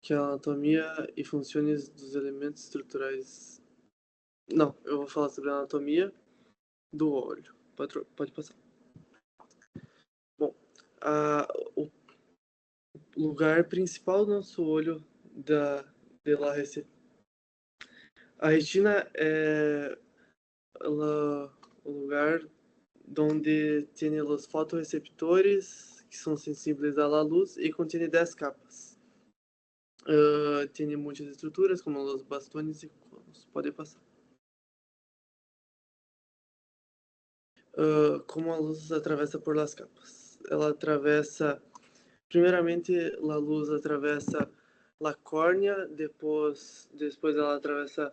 que é a anatomia e funções dos elementos estruturais. Não, eu vou falar sobre a anatomia do olho. Pode passar. Bom, o lugar principal do nosso olho de la a retina é o lugar donde tiene los fotorreceptores que são sensíveis à luz e contiene 10 capas. Tiene muitas estruturas como os bastones e conos. Pode passar. Como a luz atravessa por las capas. Ela atravessa, primeiramente, a luz atravessa a córnea, depois ela atravessa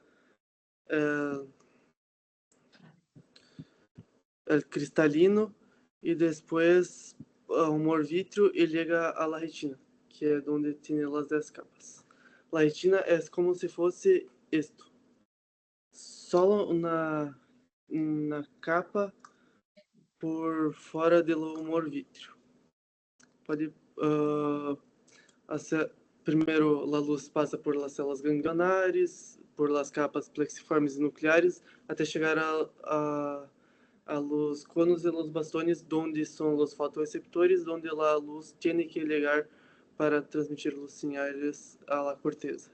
o cristalino e depois o humor vítreo e chega a la retina, que é onde tem as 10 capas. La retina é como se fosse isto. Só na capa por fora do humor vítreo. Pode primeiro a luz passa por las células ganglionares, por las capas plexiformes e nucleares, até chegar a los conos e los bastones, donde são os fotorreceptores, donde a luz tem que ligar para transmitir os sinais a la corteza.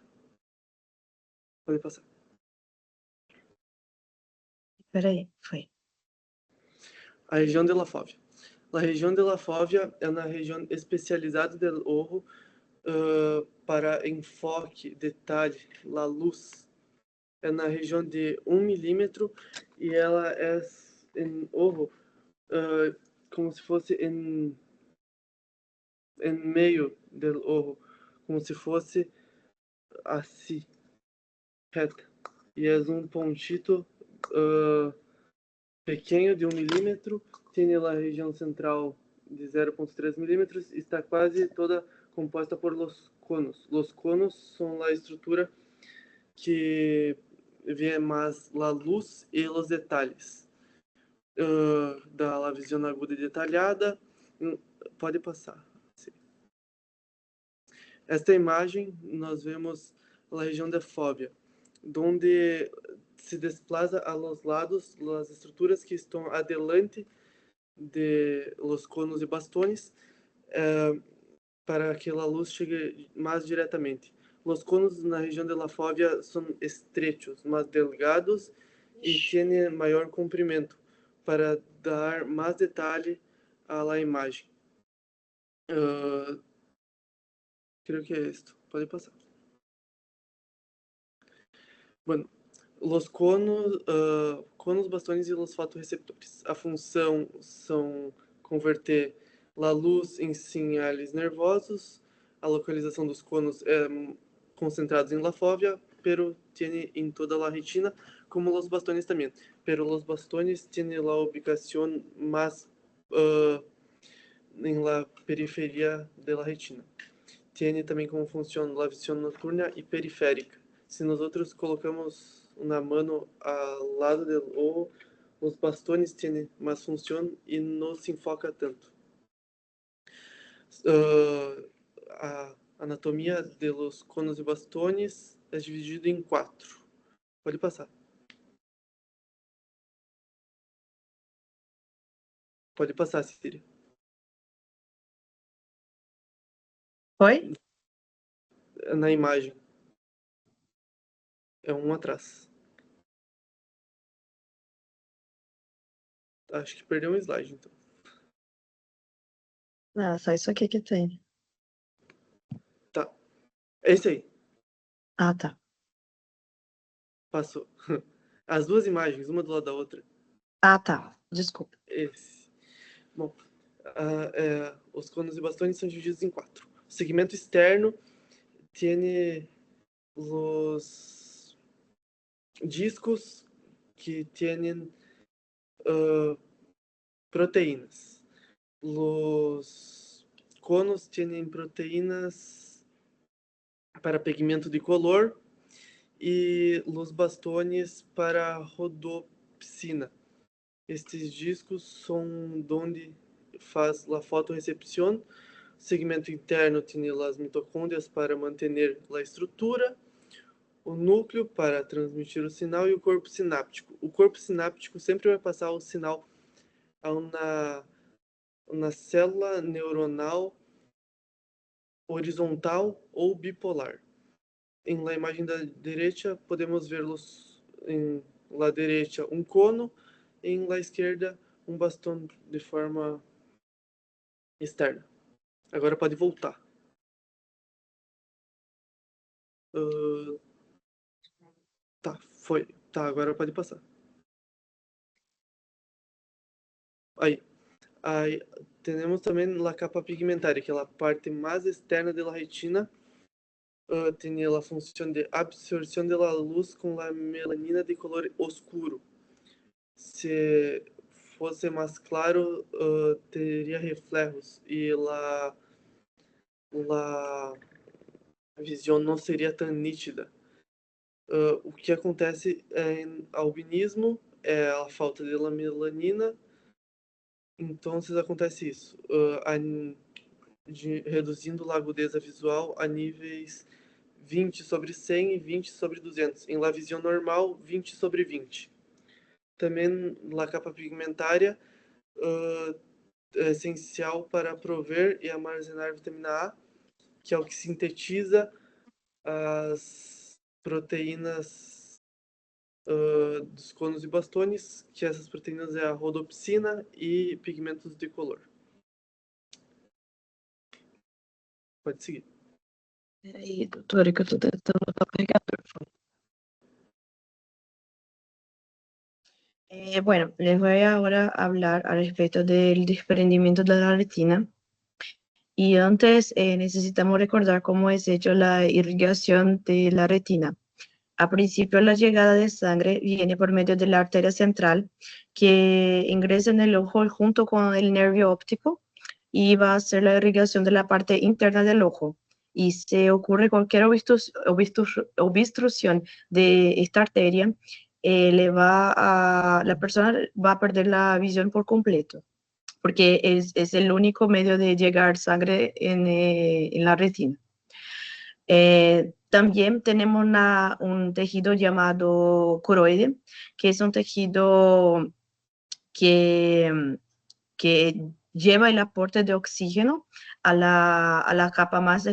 Pode passar. Peraí, foi. A região de la fóvea. A região de la fóvea é uma região especializada do olho para enfoque, detalhe, la luz. É na região de 1 milímetro e ela é em olho como se fosse em meio do olho, como se fosse assim, reta. E é um pontito pequeno de 1 milímetro, tem a região central de 0,3 milímetros e está quase toda composta por los conos. Los conos são a estrutura que vê mais a luz e os detalhes da visão aguda e detalhada. Pode passar. Sim. Esta imagem nós vemos a região da fóvea, onde se desplaza a los lados as estruturas que estão adelante de los conos e bastones para que a luz chegue mais diretamente. Os conos na região de la fóvea são estrechos, mais delgados e têm maior comprimento para dar mais detalhe à la imagem. Creio que é isto. Pode passar. Bueno, los conos, bastones e los fotorreceptores. A função são converter a luz em sinais nervosos. A localização dos conos é concentrados em la fóvea, pero tiene em toda a retina, como los bastones também. Pero los bastones tienen la ubicación más em la periferia de la retina. Tiene também como função a visão noturna e periférica. Se nós outros colocamos uma mão ao lado do olho, os bastones têm mais função e não se enfoca tanto. A anatomia de los conos e bastones é dividida em 4. Pode passar. Pode passar, Cecília. Foi? Na imagem. É um atrás. Acho que perdeu um slide, então. Não, só isso aqui que tem. Tá. Esse aí. Ah, tá. Passou. As duas imagens, uma do lado da outra. Ah, tá. Desculpa. Esse. Bom, os conos e bastones são divididos em 4. O segmento externo tem os discos que têm proteínas. Os conos têm proteínas para pigmento de color e os bastones para rodopsina. Estes discos são onde faz a fotorrecepção, segmento interno tem as mitocôndrias para manter a estrutura, o núcleo para transmitir o sinal e o corpo sináptico. O corpo sináptico sempre vai passar o sinal na célula neuronal horizontal ou bipolar. Em la imagem da direita, podemos ver em la direita um cono, em la esquerda um bastão de forma externa. Agora pode voltar. Tá, foi. Tá, agora pode passar. Aí temos também a capa pigmentária, que é a parte mais externa da retina. Tem a função de absorção da luz com a melanina de color oscuro. Se fosse mais claro, teria reflejos e a visão não seria tão nítida. O que acontece em albinismo é a falta de melanina, então acontece isso, reduzindo a agudeza visual a níveis 20/100 e 20/200. Em la visão normal, 20/20. Também a capa pigmentária é essencial para prover e armazenar vitamina A, que é o que sintetiza as proteínas dos conos e bastones, que essas proteínas é a rodopsina e pigmentos de color. Pode seguir. Peraí, doutora, que eu tô tentando botar o carregador. Bueno, les voy ahora a hablar al respecto del desprendimiento de la retina. Y antes necesitamos recordar cómo es hecho la irrigación de la retina. A principio, la llegada de sangre viene por medio de la arteria central que ingresa en el ojo junto con el nervio óptico y va a hacer la irrigación de la parte interna del ojo. Y si ocurre cualquier obstrucción de esta arteria, la persona va a perder la visión por completo, porque es el único medio de llegar sangre en la retina. También tenemos un tejido llamado coroide, que es un tejido que lleva el aporte de oxígeno a la capa más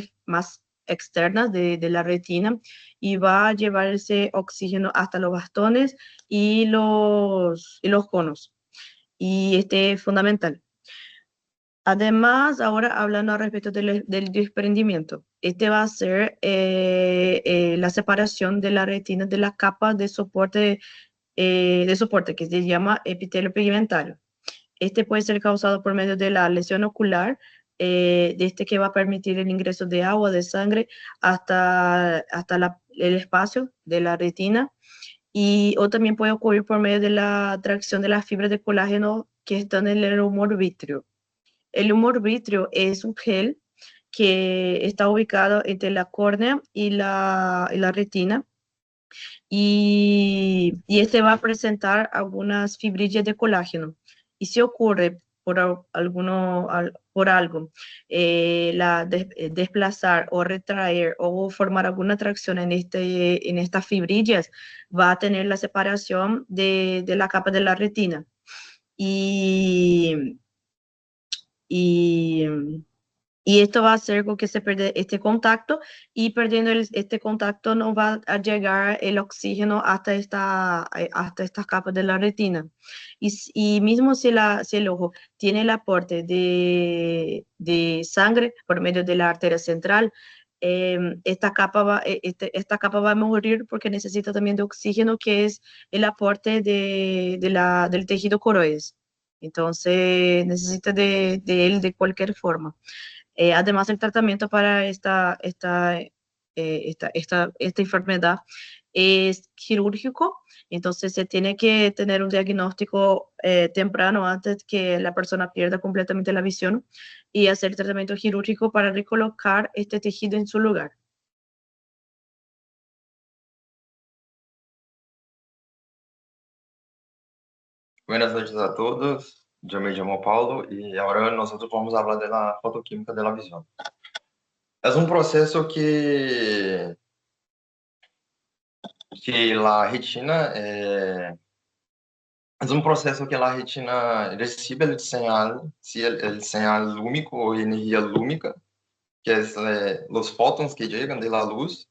externa de la retina y va a llevar ese oxígeno hasta los bastones y los conos. Y este es fundamental. Además, ahora hablando al respecto del desprendimiento, este va a ser la separación de la retina de la capa de soporte que se llama epitelio pigmentario. Este puede ser causado por medio de la lesión ocular, de este que va a permitir el ingreso de agua, de sangre, hasta el espacio de la retina, o también puede ocurrir por medio de la atracción de las fibras de colágeno que están en el humor vítreo. El humor vítreo es un gel que está ubicado entre la córnea y la retina, y este va a presentar algunas fibrillas de colágeno. Y si ocurre por algo, desplazar o retraer o formar alguna atracción en estas fibrillas, va a tener la separación de la capa de la retina. Y esto va a hacer con que se pierda este contacto, y perdiendo este contacto no va a llegar el oxígeno hasta estas capas de la retina. Y mismo si el ojo tiene el aporte de sangre por medio de la arteria central, esta capa va a morir porque necesita también de oxígeno, que es el aporte del tejido coroides. Entonces necesita de él de cualquier forma. Además, el tratamiento para esta enfermedad es quirúrgico, entonces se tiene que tener un diagnóstico temprano antes que la persona pierda completamente la visión, y hacer tratamiento quirúrgico para recolocar este tejido en su lugar. Buenas noches a todos. Yo me llamo Paulo y ahora nosotros vamos a hablar de la fotoquímica de la visión. Es un proceso que la retina es un proceso que la retina recibe el señal, si el señal lúmico o energía lúmica, que es los fótons que llegan de la luz,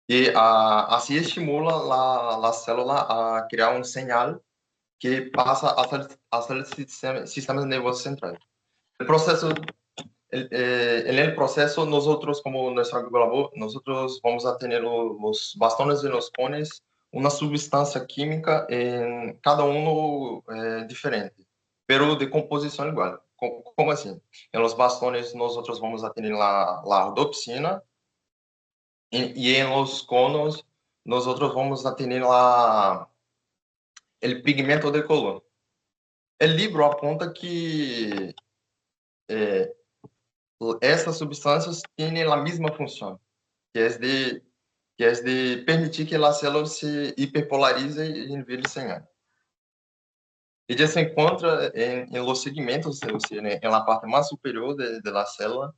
y así estimula la célula a crear un señal que pasa hasta el sistema nervioso central. El proceso en el proceso, nosotros, como nuestro labor, nosotros vamos a tener los bastones de los cones, una sustancia química en cada uno diferente, pero de composición igual. ¿Cómo así? En los bastones nosotros vamos a tener la rhodopsina y en los conos nosotros vamos a tener el pigmento de color. El libro apunta que essas substâncias têm a mesma função, que é de permitir que a célula se hiperpolarize e envie señal. Ella se encontra en los segmentos, o sea, en la parte más superior de la célula.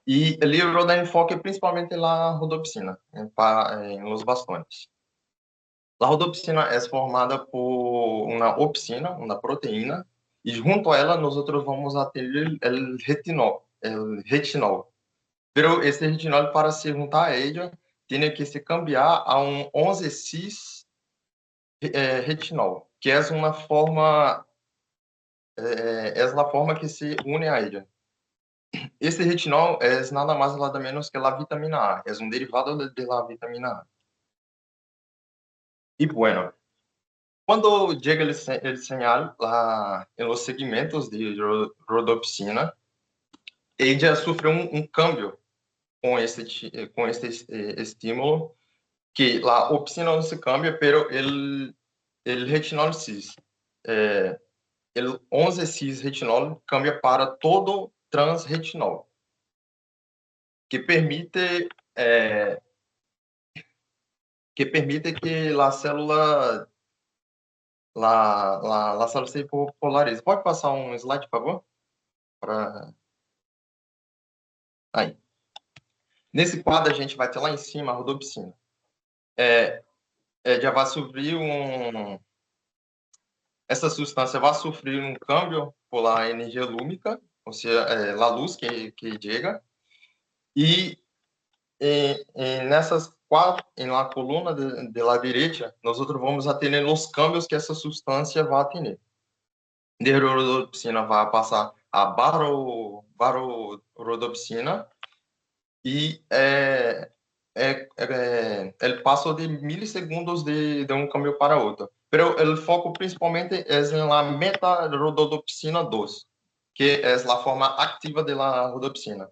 Y el libro da enfoque principalmente en la rodopsina, en los bastones. La rodopsina es formada por una opsina, una proteína, y junto a ela nosotros vamos a tener el retinol. Pero esse retinol, para se juntar a ella, tem que se cambiar a um 11-cis retinol, que é uma forma, é a forma que se une a ella. Esse retinol é nada mais nada menos que a vitamina A, é um derivado de la vitamina A. E bueno, quando chega o señal em los segmentos de rhodopsina, ella sofre um câmbio com este estímulo, que a opsina não se cambia, pero el retinol cis, el 11-cis retinol cambia para todo transretinol, que permite que a célula se polarize. Pode passar um slide, por favor? Aí. Nesse quadro, a gente vai ter lá em cima a rhodopsina. Já vai sofrer essa substância vai sofrer um câmbio por la energia lúmica, ou seja, a luz que chega, e nessas quatro, na coluna de la direita, nós vamos a ter os câmbios que essa substância vai ter. De rhodopsina vai passar a barorhodopsina e el paso de milisegundos de um câmbio para outro. Pero el foco principalmente es en la meta-rhodopsina 2, que es la forma activa de la rhodopsina.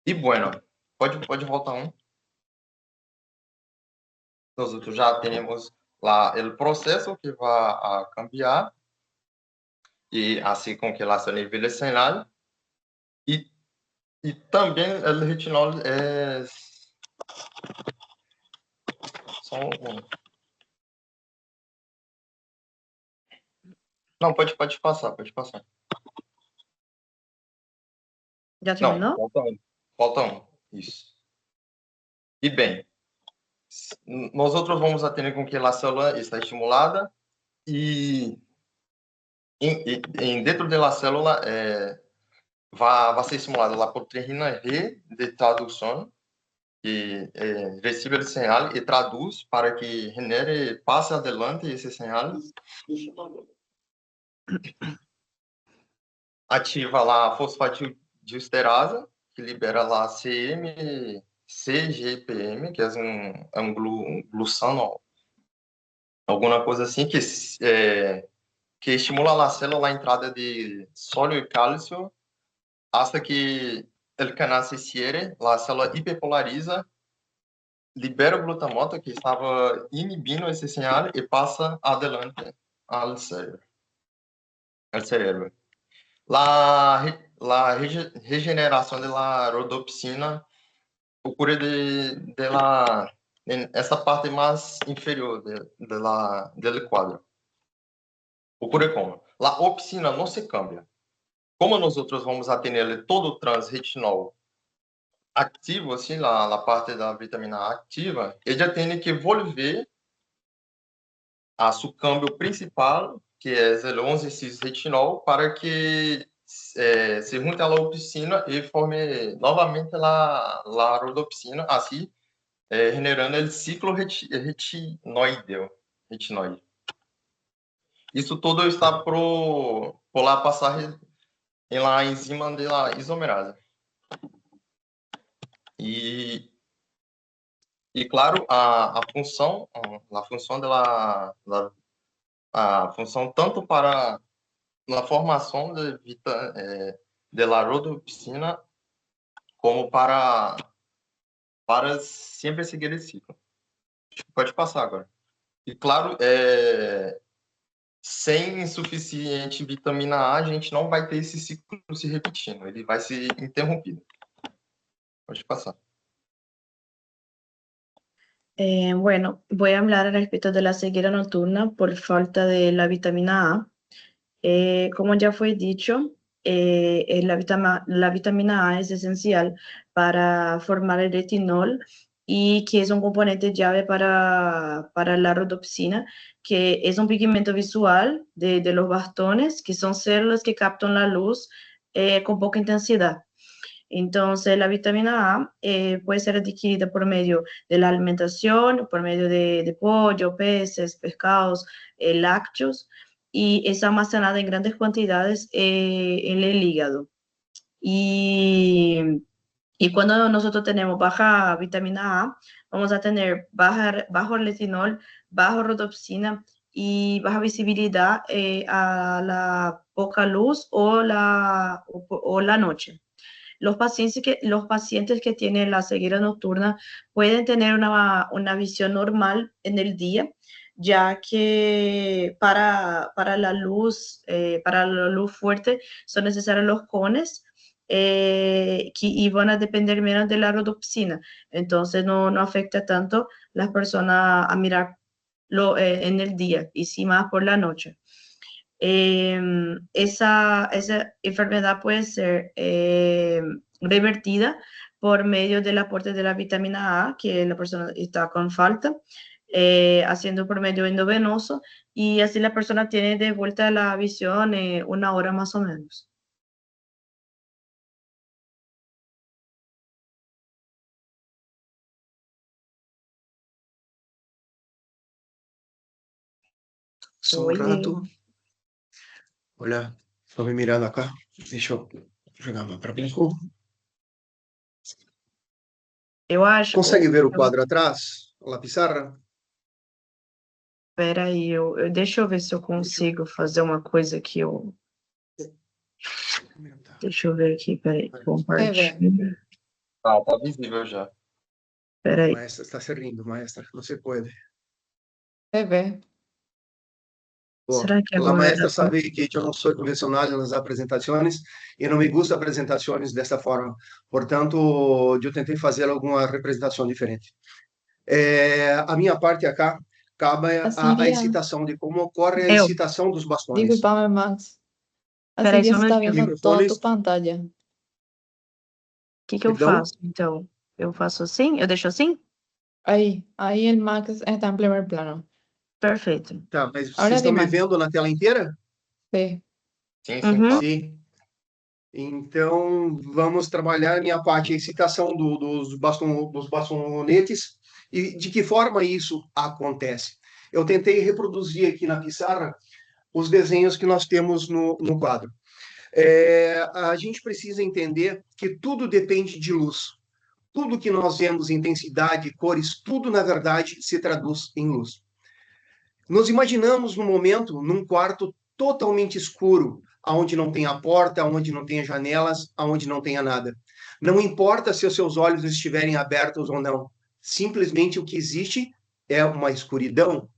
E bueno, pode voltar um. Nós já temos lá o processo que vai a cambiar e assim com que a célula envie señal e também o retinol é só Não, pode passar, pode passar. Já terminou? Não, falta um. Isso. E bem, nós vamos a ter com que a célula está estimulada e dentro da célula vai ser estimulada a proteína G de tradução, que recebe o sinal e traduz para que passe adelante esse sinal. Ativa lá a fosfatidiesterase, que libera lá CGPM, que é um glucano, alguma coisa assim, que estimula a célula a entrada de sódio e cálcio, hasta que o canal se cierre, a célula hiperpolariza, libera o glutamato, que estava inibindo esse sinal, e passa adelante ao cérebro. La regeneração da rhodopsina ocorre en essa parte mais inferior do quadro. Ocurre como? La opsina não se cambia. Como nós vamos a ter todo o transretinol ativo, assim, a parte da vitamina A ativa, ele já tem que volver a seu câmbio principal, que é o 11,6-retinol, para que se junte à opsina e forme novamente a rodopsina, assim, generando o ciclo retinoide. Isso tudo está por lá passar em la enzima de la isomerase. E claro, a função a função tanto para a formação de la rodopsina como para sempre seguir esse ciclo. Pode passar agora. E claro, sem suficiente vitamina A, a gente não vai ter esse ciclo se repetindo, ele vai ser interrompido. Pode passar. Bueno, voy a hablar al respecto de la ceguera nocturna por falta de la vitamina A. Como ya fue dicho, la vitamina A es esencial para formar el retinol y que es un componente llave para la rodopsina, que es un pigmento visual de los bastones, que son células que captan la luz con poca intensidad. Entonces, la vitamina A puede ser adquirida por medio de la alimentación, por medio de pollo, peces, pescados, lácteos, y es almacenada en grandes cantidades en el hígado. Y cuando nosotros tenemos baja vitamina A, vamos a tener bajo retinol, bajo rodopsina y baja visibilidad a la poca luz o la noche. Los pacientes que tienen la ceguera nocturna pueden tener una visión normal en el día, ya que para la luz fuerte son necesarios los cones y van a depender menos de la rodopsina. Entonces no afecta tanto las personas a mirarlo en el día y sí más por la noche. Esa enfermedad puede ser revertida por medio del aporte de la vitamina A, que la persona está con falta, haciendo por medio endovenoso, y así la persona tiene de vuelta la visión una hora más o menos. Só um Oi. rato. Olha, estou me mirando acá. Deixa eu jogar mais para brinco. Eu acho. Consegue ver o quadro atrás? A pizarra? Espera aí, deixa eu ver se eu consigo fazer uma coisa que eu. Deixa eu ver aqui, peraí. Compartilhar. Tá visível já. Peraí. Maestra está se rindo, maestra. Não se pode. Será que La agora maestra sabe que eu não sou convencional nas apresentações e não me gusta apresentações dessa forma. Portanto, eu tentei fazer alguma representação diferente. A minha parte acá cabe a excitação de como ocorre a excitação dos bastões. Disculpame, Max. A Peraí, Silvia só um está minutinho. vendo toda a Microfones. tua pantalla. O que eu Perdão? faço, então? Eu faço assim? Eu deixo assim? Ahí el Max está en primer plano. Perfeito. Tá, mas vocês Ahora estão me Max. vendo na tela inteira? Sí. Sim, Uhum. claro. Sim. Então, vamos trabalhar a minha parte, a excitação dos bastonetes e de que forma isso acontece. Eu tentei reproduzir aqui na pizarra os desenhos que nós temos no quadro. A gente precisa entender que tudo depende de luz. Tudo que nós vemos, intensidade, cores, tudo, na verdade, se traduz em luz. Nos imaginamos no momento num quarto totalmente escuro, aonde não tem a porta, aonde não tem janelas, aonde não tenha nada. Não importa se os seus olhos estiverem abertos ou não. Simplesmente o que existe é uma escuridão.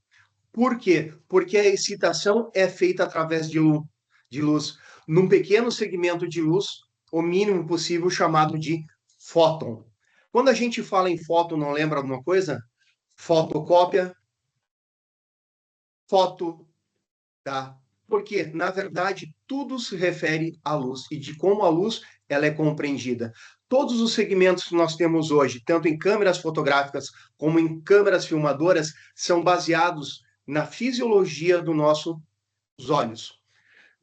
Por quê? Porque a excitação é feita através de luz, num pequeno segmento de luz, o mínimo possível, chamado de fóton. Quando a gente fala em fóton, não lembra alguma coisa? Fotocópia, foto, tá? Porque, na verdade, tudo se refere à luz e de como a luz ela é compreendida. Todos os segmentos que nós temos hoje, tanto em câmeras fotográficas como em câmeras filmadoras, são baseados na fisiologia dos nossos olhos.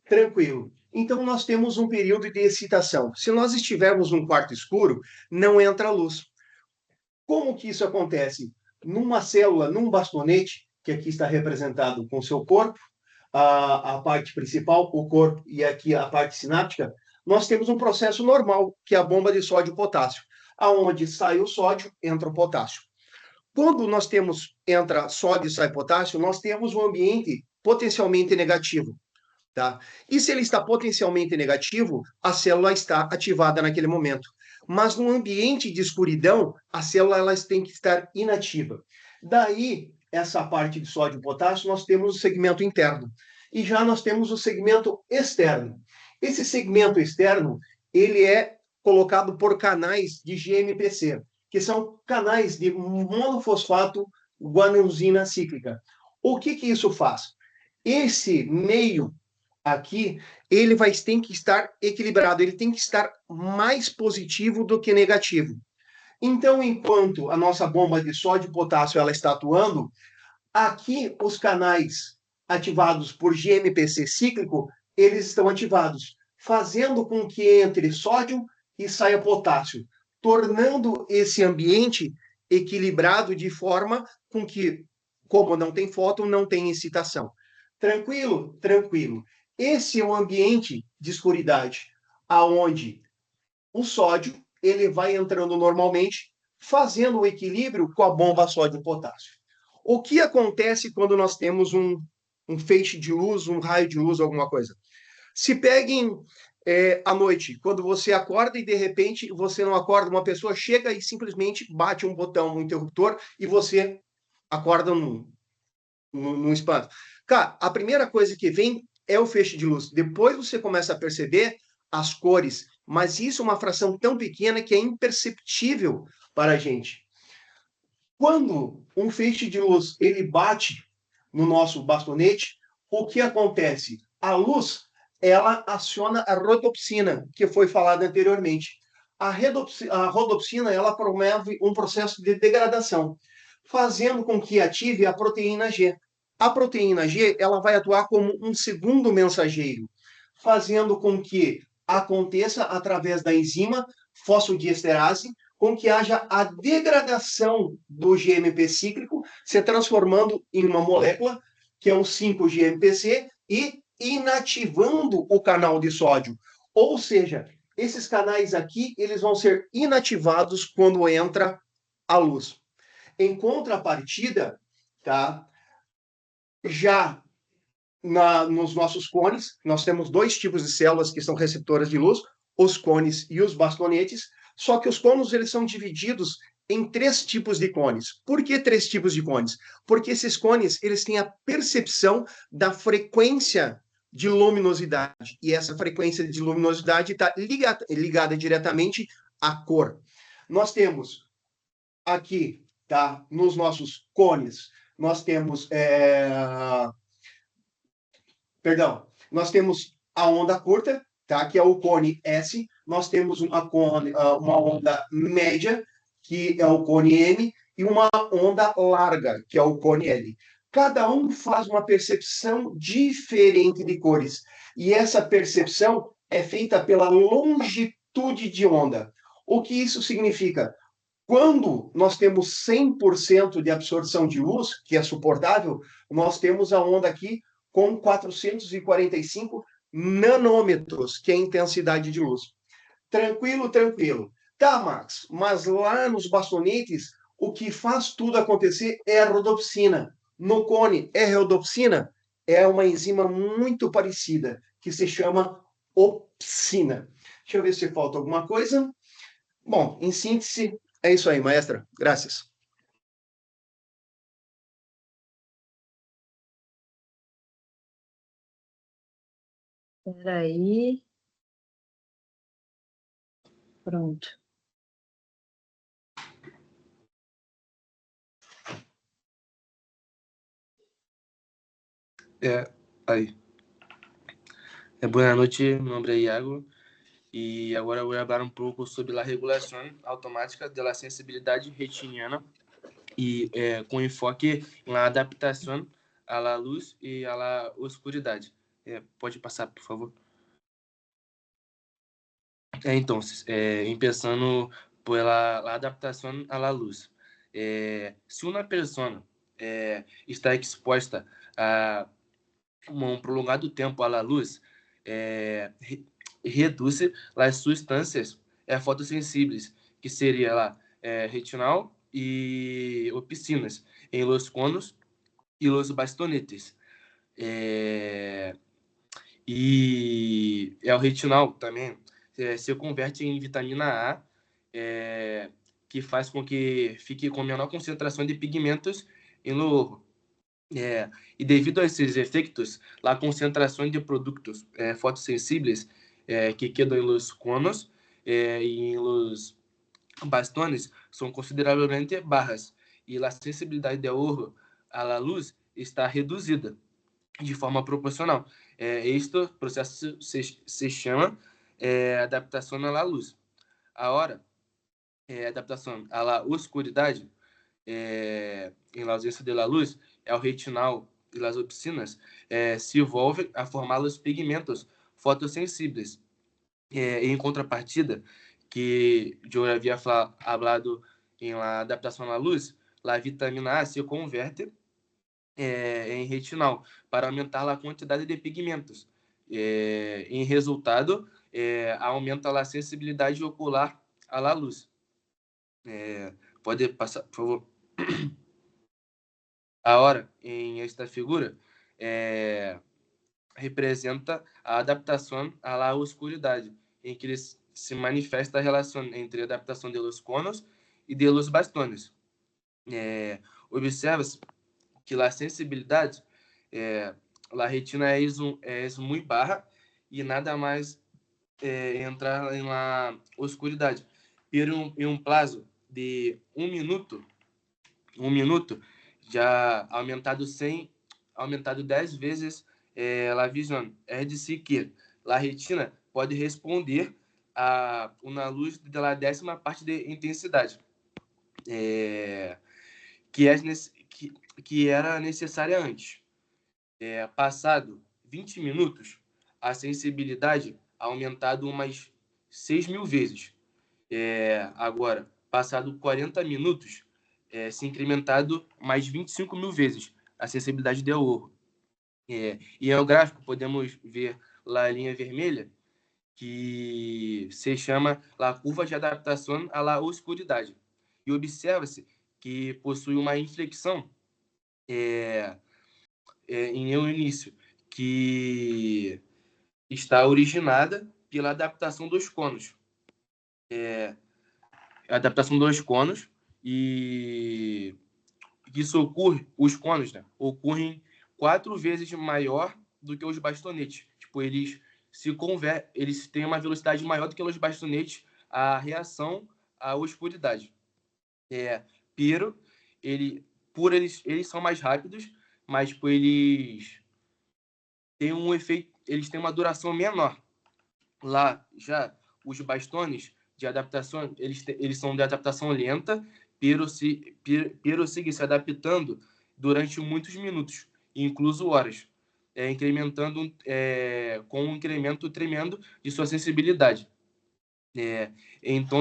Tranquilo. Então, nós temos um período de excitação. Se nós estivermos num quarto escuro, não entra luz. Como que isso acontece? Numa célula, num bastonete, que aqui está representado com seu corpo, a parte principal, o corpo, e aqui a parte sináptica, nós temos um processo normal, que é a bomba de sódio e potássio. Aonde sai o sódio, entra o potássio. Quando nós temos, entra sódio e sai potássio, nós temos um ambiente potencialmente negativo. Tá? E se ele está potencialmente negativo, a célula está ativada naquele momento. Mas no ambiente de escuridão, a célula ela tem que estar inativa. Daí, essa parte de sódio e potássio, nós temos o segmento interno. E já nós temos o segmento externo. Esse segmento externo, ele é colocado por canais de GMPC, que são canais de monofosfato guanosina cíclica. O que isso faz? Esse meio aqui, ele tem que estar equilibrado, ele tem que estar mais positivo do que negativo. Então, enquanto a nossa bomba de sódio e potássio ela está atuando, aqui os canais ativados por GMPC cíclico, eles estão ativados, fazendo com que entre sódio e saia potássio, tornando esse ambiente equilibrado de forma com que, como não tem fóton, não tem excitação. Tranquilo? Tranquilo. Esse é um ambiente de escuridade, aonde o sódio ele vai entrando normalmente, fazendo o equilíbrio com a bomba sódio-potássio. O que acontece quando nós temos um feixe de luz, um raio de luz, alguma coisa? Se peguem à noite, quando você acorda e de repente você não acorda, uma pessoa chega e simplesmente bate um botão no interruptor e você acorda num espanto. Cara, a primeira coisa que vem é o feixe de luz. Depois você começa a perceber as cores, mas isso é uma fração tão pequena que é imperceptível para a gente. Quando um feixe de luz ele bate no nosso bastonete, o que acontece? A luz ela aciona a rodopsina, que foi falada anteriormente. A rodopsina ela promove um processo de degradação, fazendo com que ative a proteína G. A proteína G ela vai atuar como um segundo mensageiro, fazendo com que aconteça através da enzima fosfodiesterase, com que haja a degradação do GMP cíclico, se transformando em uma molécula, que é o 5-GMPC, e inativando o canal de sódio. Ou seja, esses canais aqui, eles vão ser inativados quando entra a luz. Em contrapartida, tá? Já nos nossos cones, nós temos dois tipos de células que são receptoras de luz, os cones e os bastonetes, só que os cones eles são divididos em três tipos de cones. Por que três tipos de cones? Porque esses cones eles têm a percepção da frequência de luminosidade, e essa frequência de luminosidade está ligada diretamente à cor. Nós temos aqui, tá, nos nossos cones, nós temos nós temos a onda curta, tá? Que é o cone S. Nós temos uma onda média, que é o cone M, e uma onda larga, que é o cone L. Cada um faz uma percepção diferente de cores. E essa percepção é feita pela longitude de onda. O que isso significa? Quando nós temos 100% de absorção de luz, que é suportável, nós temos a onda aqui com 445 nanômetros, que é a intensidade de luz. Tranquilo, tranquilo. Tá, Max, mas lá nos bastonetes, o que faz tudo acontecer é a rodopsina. No cone, é rodopsina? É uma enzima muito parecida, que se chama opsina. Deixa eu ver se falta alguma coisa. Bom, em síntese, é isso aí, maestra. Graças. Espera aí. Pronto. Aí. Boa noite, meu nome é Iago e agora eu vou falar um pouco sobre a regulação automática da sensibilidade retiniana e com enfoque na adaptação à luz e à oscuridade. Pode passar, por favor? Então, começando pela adaptação à luz. Se uma pessoa está exposta a um prolongado tempo à luz, reduz as substâncias fotossensíveis, que seria lá retinal e opicinas, em los conos e los bastonetes. E o retinal também se converte em vitamina A, que faz com que fique com menor concentração de pigmentos no olho. E devido a esses efeitos, a concentração de produtos fotossensíveis que quedam nos conos e nos bastones são consideravelmente baixas, e a sensibilidade do olho à luz está reduzida de forma proporcional. Este processo se chama adaptação à luz. Agora, adaptação à oscuridade, em ausência da luz, o retinal e as opicinas se envolvem a formar os pigmentos fotossensíveis. Em contrapartida, que eu havia falado em la adaptação à luz, a vitamina A se converte em retinal para aumentar a quantidade de pigmentos. Em resultado, aumenta a sensibilidade ocular à luz. Pode passar, por favor? Agora, em esta figura, representa a adaptação à oscuridade, em que se manifesta a relação entre a adaptação de los conos e de los bastones. Observa-se que a sensibilidade, a retina é muito baixa e nada mais entrar na oscuridade. Em um prazo de um minuto, já aumentado 10 vezes a visão. É de si que a retina pode responder a uma luz da 10ª parte de intensidade, que era necessária antes. Passado 20 minutos, a sensibilidade aumentado umas 6.000 vezes. Agora, passado 40 minutos, se incrementado mais 25.000 vezes a sensibilidade do olho. E no gráfico podemos ver lá a linha vermelha, que se chama a curva de adaptação à oscuridade. E observa-se que possui uma inflexão em seu início, que está originada pela adaptação dos conos. A adaptação dos conos, e isso ocorre, os conos, né, ocorrem 4 vezes maior do que os bastonetes. Tipo, eles têm uma velocidade maior do que os bastonetes, a reação à oscuridade. Pero, eles são mais rápidos, mas eles têm um efeito, eles têm uma duração menor. Lá, já os bastones de adaptação, eles são de adaptação lenta, pero seguem se adaptando durante muitos minutos, incluso horas, incrementando com um incremento tremendo de sua sensibilidade. Então,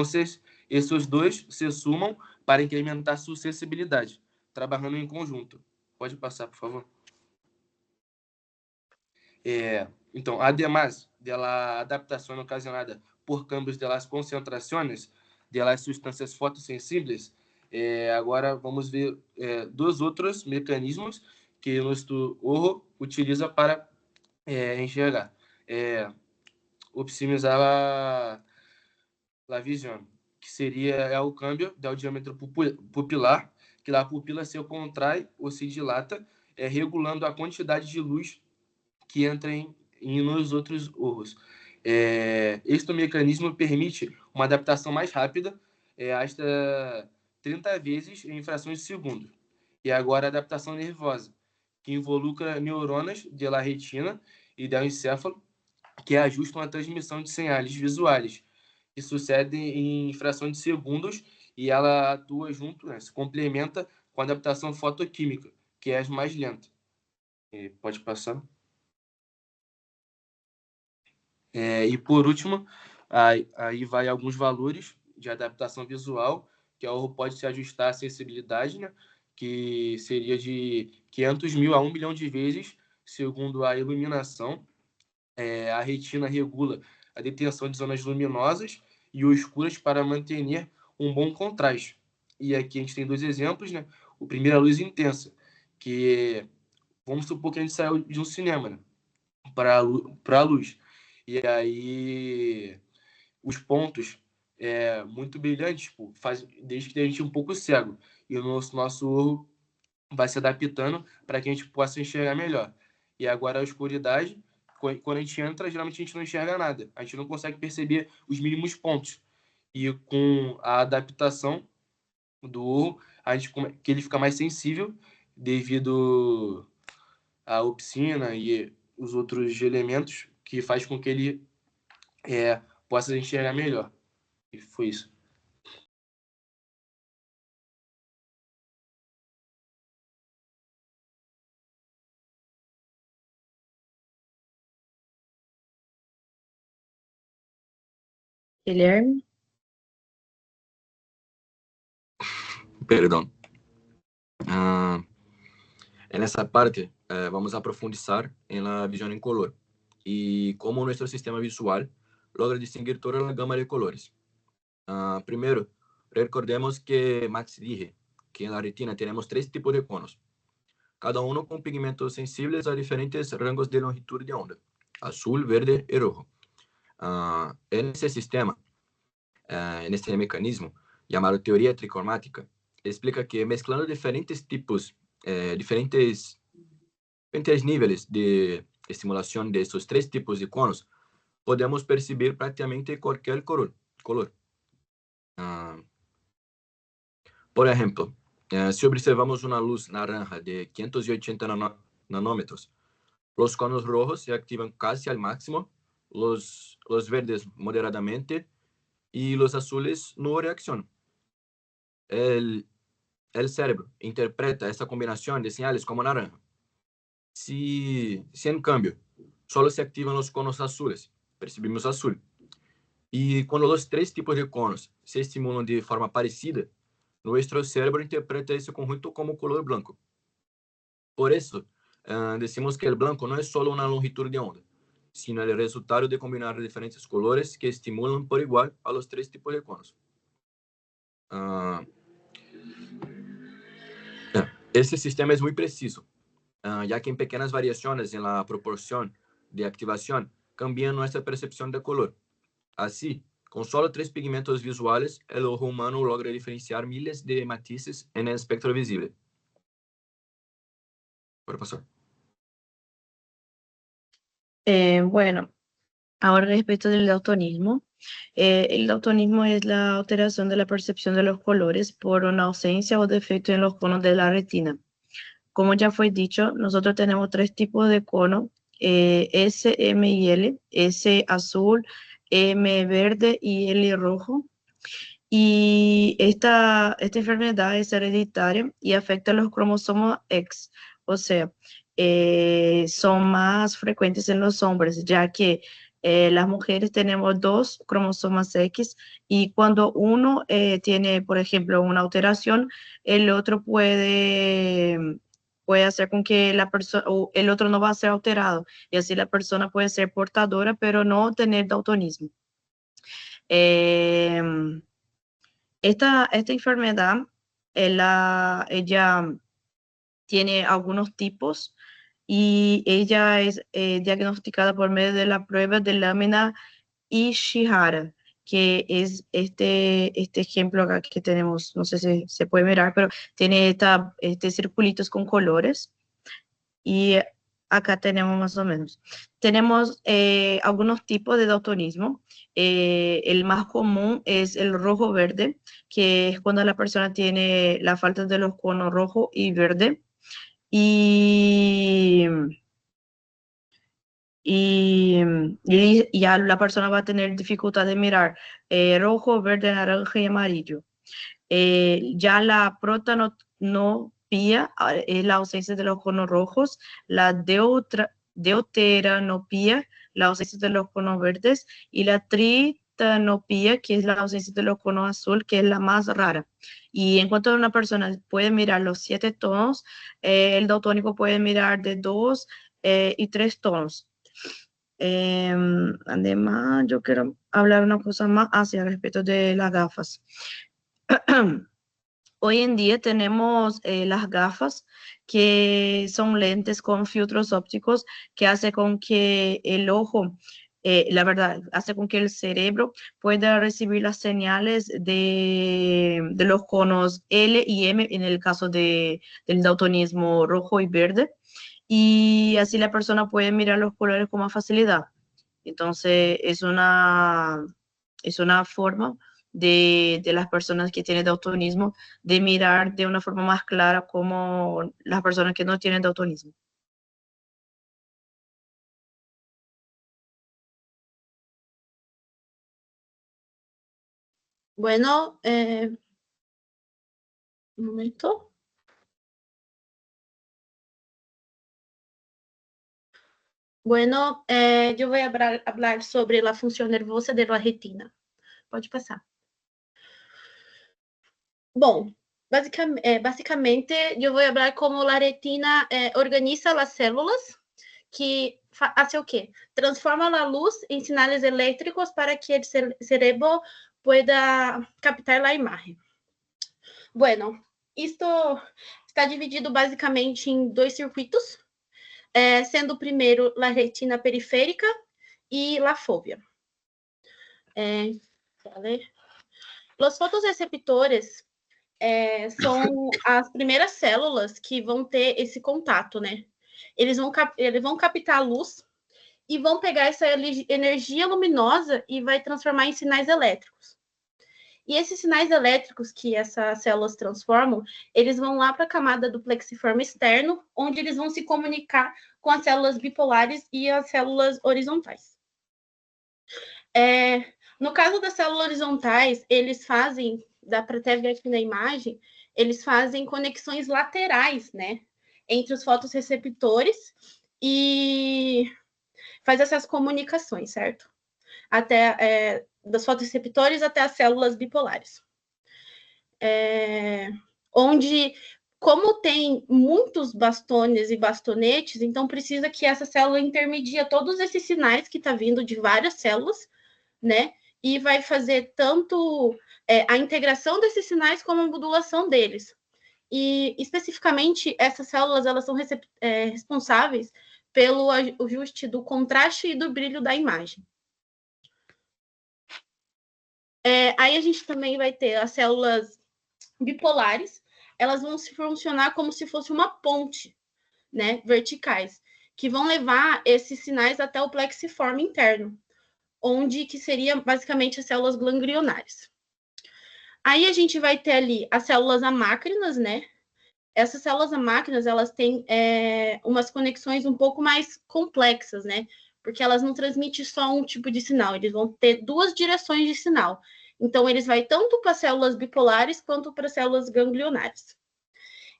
esses dois se sumam para incrementar sua sensibilidade, trabalhando em conjunto. Pode passar, por favor. Então, además da adaptação ocasionada por cambios de las concentrações de las substâncias fotossensíveis, agora vamos ver dois outros mecanismos que nosso olho utiliza para enxergar. Optimizar a visão, que seria o câmbio do diâmetro pupilar, que a pupila se contrai ou se dilata, regulando a quantidade de luz que entra nos outros olhos. Este mecanismo permite uma adaptação mais rápida, hasta 30 vezes em frações de segundo. E agora a adaptação nervosa, que involucra neurônios da retina e do encéfalo, que ajustam a transmissão de sinais visuais, que sucedem em fração de segundos, e ela atua junto, né, se complementa com a adaptação fotoquímica, que é a mais lenta. Pode passar. E por último, aí vai alguns valores de adaptação visual, que pode se ajustar à sensibilidade, né, que seria de 500 mil a 1 milhão de vezes, segundo a iluminação. A retina regula a detenção de zonas luminosas e escuras para manter um bom contraste. E aqui a gente tem 2 exemplos, né? O primeiro é a luz intensa, que vamos supor que a gente saiu de um cinema, né, para a luz. E aí os pontos muito brilhantes, tipo, desde que a gente é um pouco cego. E o nosso olho vai se adaptando para que a gente possa enxergar melhor. E agora a escuridade, quando a gente entra, geralmente a gente não enxerga nada. A gente não consegue perceber os mínimos pontos. E com a adaptação do olho, que ele fica mais sensível devido à opsina e os outros elementos que faz com que ele possa enxergar melhor. E foi isso. Guilherme? Perdón. En esta parte vamos a profundizar en la visión en color y cómo nuestro sistema visual logra distinguir toda la gama de colores. Primero, recordemos que Max dije que en la retina tenemos 3 tipos de conos, cada uno con pigmentos sensibles a diferentes rangos de longitud de onda, azul, verde y rojo. En ese sistema, en este mecanismo llamado teoría tricromática, explica que mezclando diferentes tipos, diferentes niveles de estimulación de estos 3 tipos de conos, podemos percibir prácticamente cualquier color. Por ejemplo, si observamos una luz naranja de 580 nanómetros, los conos rojos se activan casi al máximo, los verdes moderadamente y los azules no reaccionan. El cerebro interpreta esta combinación de señales como naranja. Si en cambio solo se activan los conos azules, percibimos azul. Y cuando los 3 tipos de conos se estimulan de forma parecida, nuestro cerebro interpreta ese conjunto como color blanco. Por eso, decimos que el blanco no es solo una longitud de onda, sino el resultado de combinar diferentes colores que estimulan por igual a los 3 tipos de conos. Este sistema es muy preciso, ya que en pequeñas variaciones en la proporción de activación cambian nuestra percepción de color. Así, con solo 3 pigmentos visuales, el ojo humano logra diferenciar miles de matices en el espectro visible. Por pasar. Bueno, ahora respecto del daltonismo. El daltonismo es la alteración de la percepción de los colores por una ausencia o defecto en los conos de la retina. Como ya fue dicho, nosotros tenemos 3 tipos de cono, S, M y L. S azul, M verde y L rojo. Y esta enfermedad es hereditaria y afecta a los cromosomas X, o sea, son más frecuentes en los hombres, ya que las mujeres tenemos 2 cromosomas X y cuando uno tiene, por ejemplo, una alteración, el otro puede hacer con que el otro no va a ser alterado y así la persona puede ser portadora, pero no tener daltonismo. Esta enfermedad, ella tiene algunos tipos y ella es diagnosticada por medio de la prueba de lámina Ishihara, que es este ejemplo acá que tenemos, no sé si se puede mirar, pero tiene circulitos con colores y acá tenemos más o menos. Tenemos algunos tipos de daltonismo. El más común es el rojo-verde, que es cuando la persona tiene la falta de los conos rojo y verde. Y y ya la persona va a tener dificultad de mirar rojo, verde, naranja y amarillo. Ya la protanopía es la ausencia de los conos rojos, la deuteranopía, la ausencia de los conos verdes, y la tritanopía, que es la ausencia de los conos azul, que es la más rara. Y en cuanto a una persona puede mirar los 7 tonos, el daltónico puede mirar de 2 y 3 tonos. Además, yo quiero hablar una cosa más hacia respecto de las gafas. Hoy en día tenemos las gafas que son lentes con filtros ópticos que hace con que el ojo, la verdad, hace con que el cerebro pueda recibir las señales de los conos L y M en el caso del daltonismo rojo y verde, y así la persona puede mirar los colores con más facilidad. Entonces, es una forma de las personas que tienen daltonismo de mirar de una forma más clara como las personas que no tienen daltonismo. Bueno, un momento. Bueno, yo voy a hablar sobre la función nerviosa de la retina. Pode passar. Bom, basicamente, eu vou falar como a retina organiza as células que hace o quê? Transforma a luz em sinais elétricos para que o cerebro pueda captar a imagem. Bueno, isto está dividido basicamente em 2 circuitos, sendo o primeiro a retina periférica e a fóvea. Os fotorreceptores são as primeiras células que vão ter esse contato, né? Eles vão captar a luz e vão pegar essa energia luminosa e vai transformar em sinais elétricos. E esses sinais elétricos que essas células transformam, eles vão lá para a camada do plexiforme externo, onde eles vão se comunicar com as células bipolares e as células horizontais. No caso das células horizontais, eles fazem, dá para até ver aqui na imagem, eles fazem conexões laterais, né, entre os fotorreceptores e faz essas comunicações, certo? Até dos fotorreceptores até as células bipolares. Onde, como tem muitos bastones e bastonetes, então precisa que essa célula intermedia todos esses sinais que está vindo de várias células, né? E vai fazer tanto a integração desses sinais como a modulação deles. E, especificamente, essas células elas são responsáveis pelo ajuste do contraste e do brilho da imagem. Aí a gente também vai ter as células bipolares, elas vão se funcionar como se fosse uma ponte, né, verticais, que vão levar esses sinais até o plexiforme interno, onde que seria basicamente as células ganglionares. Aí a gente vai ter ali as células amácrinas, né? Essas células amácrinas, elas têm umas conexões um pouco mais complexas, né? Porque elas não transmitem só um tipo de sinal, eles vão ter 2 direções de sinal. Então, eles vão tanto para células bipolares quanto para células ganglionares.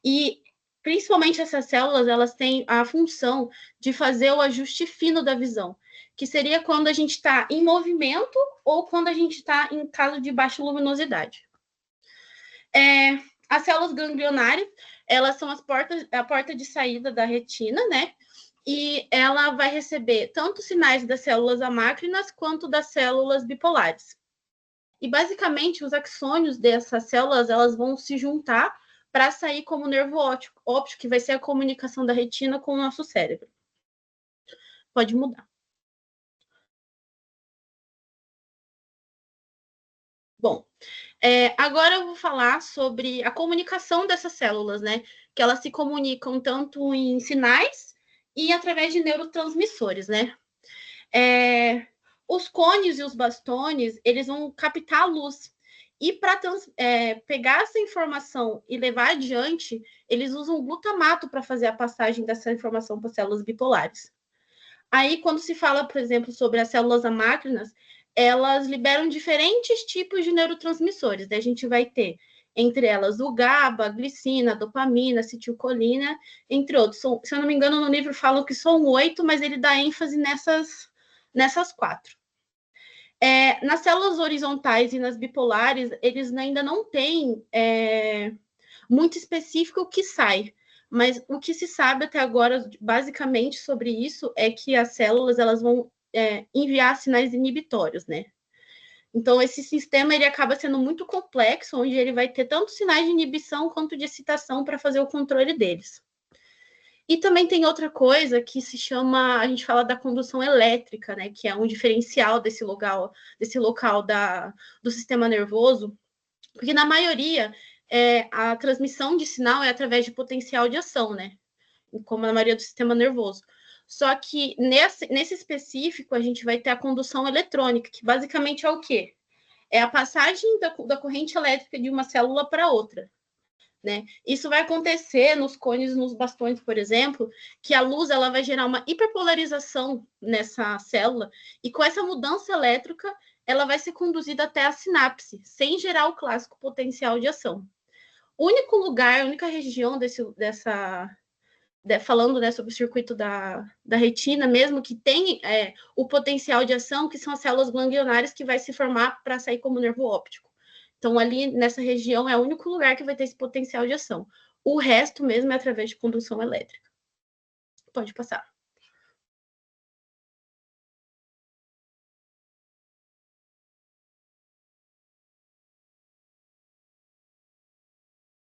E, principalmente, essas células, elas têm a função de fazer o ajuste fino da visão, que seria quando a gente está em movimento ou quando a gente está em caso de baixa luminosidade. As células ganglionares, elas são a porta de saída da retina, né? E ela vai receber tanto sinais das células amácrinas quanto das células bipolares. E, basicamente, os axônios dessas células, elas vão se juntar para sair como nervo óptico, que vai ser a comunicação da retina com o nosso cérebro. Pode mudar. Bom, agora eu vou falar sobre a comunicação dessas células, né? Que elas se comunicam tanto em sinais e através de neurotransmissores, né? Os cones e os bastones, eles vão captar a luz. E para pegar essa informação e levar adiante, eles usam glutamato para fazer a passagem dessa informação para células bipolares. Aí, quando se fala, por exemplo, sobre as células amácrinas, elas liberam diferentes tipos de neurotransmissores, né? A gente vai ter, entre elas, o GABA, a glicina, a dopamina, a acetilcolina, entre outros. Se eu não me engano, no livro falam que são 8, mas ele dá ênfase nessas 4. Nas células horizontais e nas bipolares, eles ainda não têm muito específico o que sai, mas o que se sabe até agora, basicamente, sobre isso, é que as células elas vão enviar sinais inibitórios, né? Então, esse sistema ele acaba sendo muito complexo, onde ele vai ter tanto sinais de inibição quanto de excitação para fazer o controle deles. E também tem outra coisa que se chama, a gente fala da condução elétrica, né? Que é um diferencial desse local do sistema nervoso, porque na maioria a transmissão de sinal é através de potencial de ação, né? Como na maioria do sistema nervoso. Só que nesse específico a gente vai ter a condução eletrônica, que basicamente é o quê? É a passagem da corrente elétrica de uma célula para outra. Né? Isso vai acontecer nos cones, nos bastões, por exemplo, que a luz ela vai gerar uma hiperpolarização nessa célula, e com essa mudança elétrica, ela vai ser conduzida até a sinapse, sem gerar o clássico potencial de ação. O único lugar, a única região falando, né, sobre o circuito da retina mesmo, que tem o potencial de ação, que são as células ganglionares que vai se formar para sair como nervo óptico. Então, ali nessa região é o único lugar que vai ter esse potencial de ação. O resto mesmo é através de condução elétrica. Pode passar.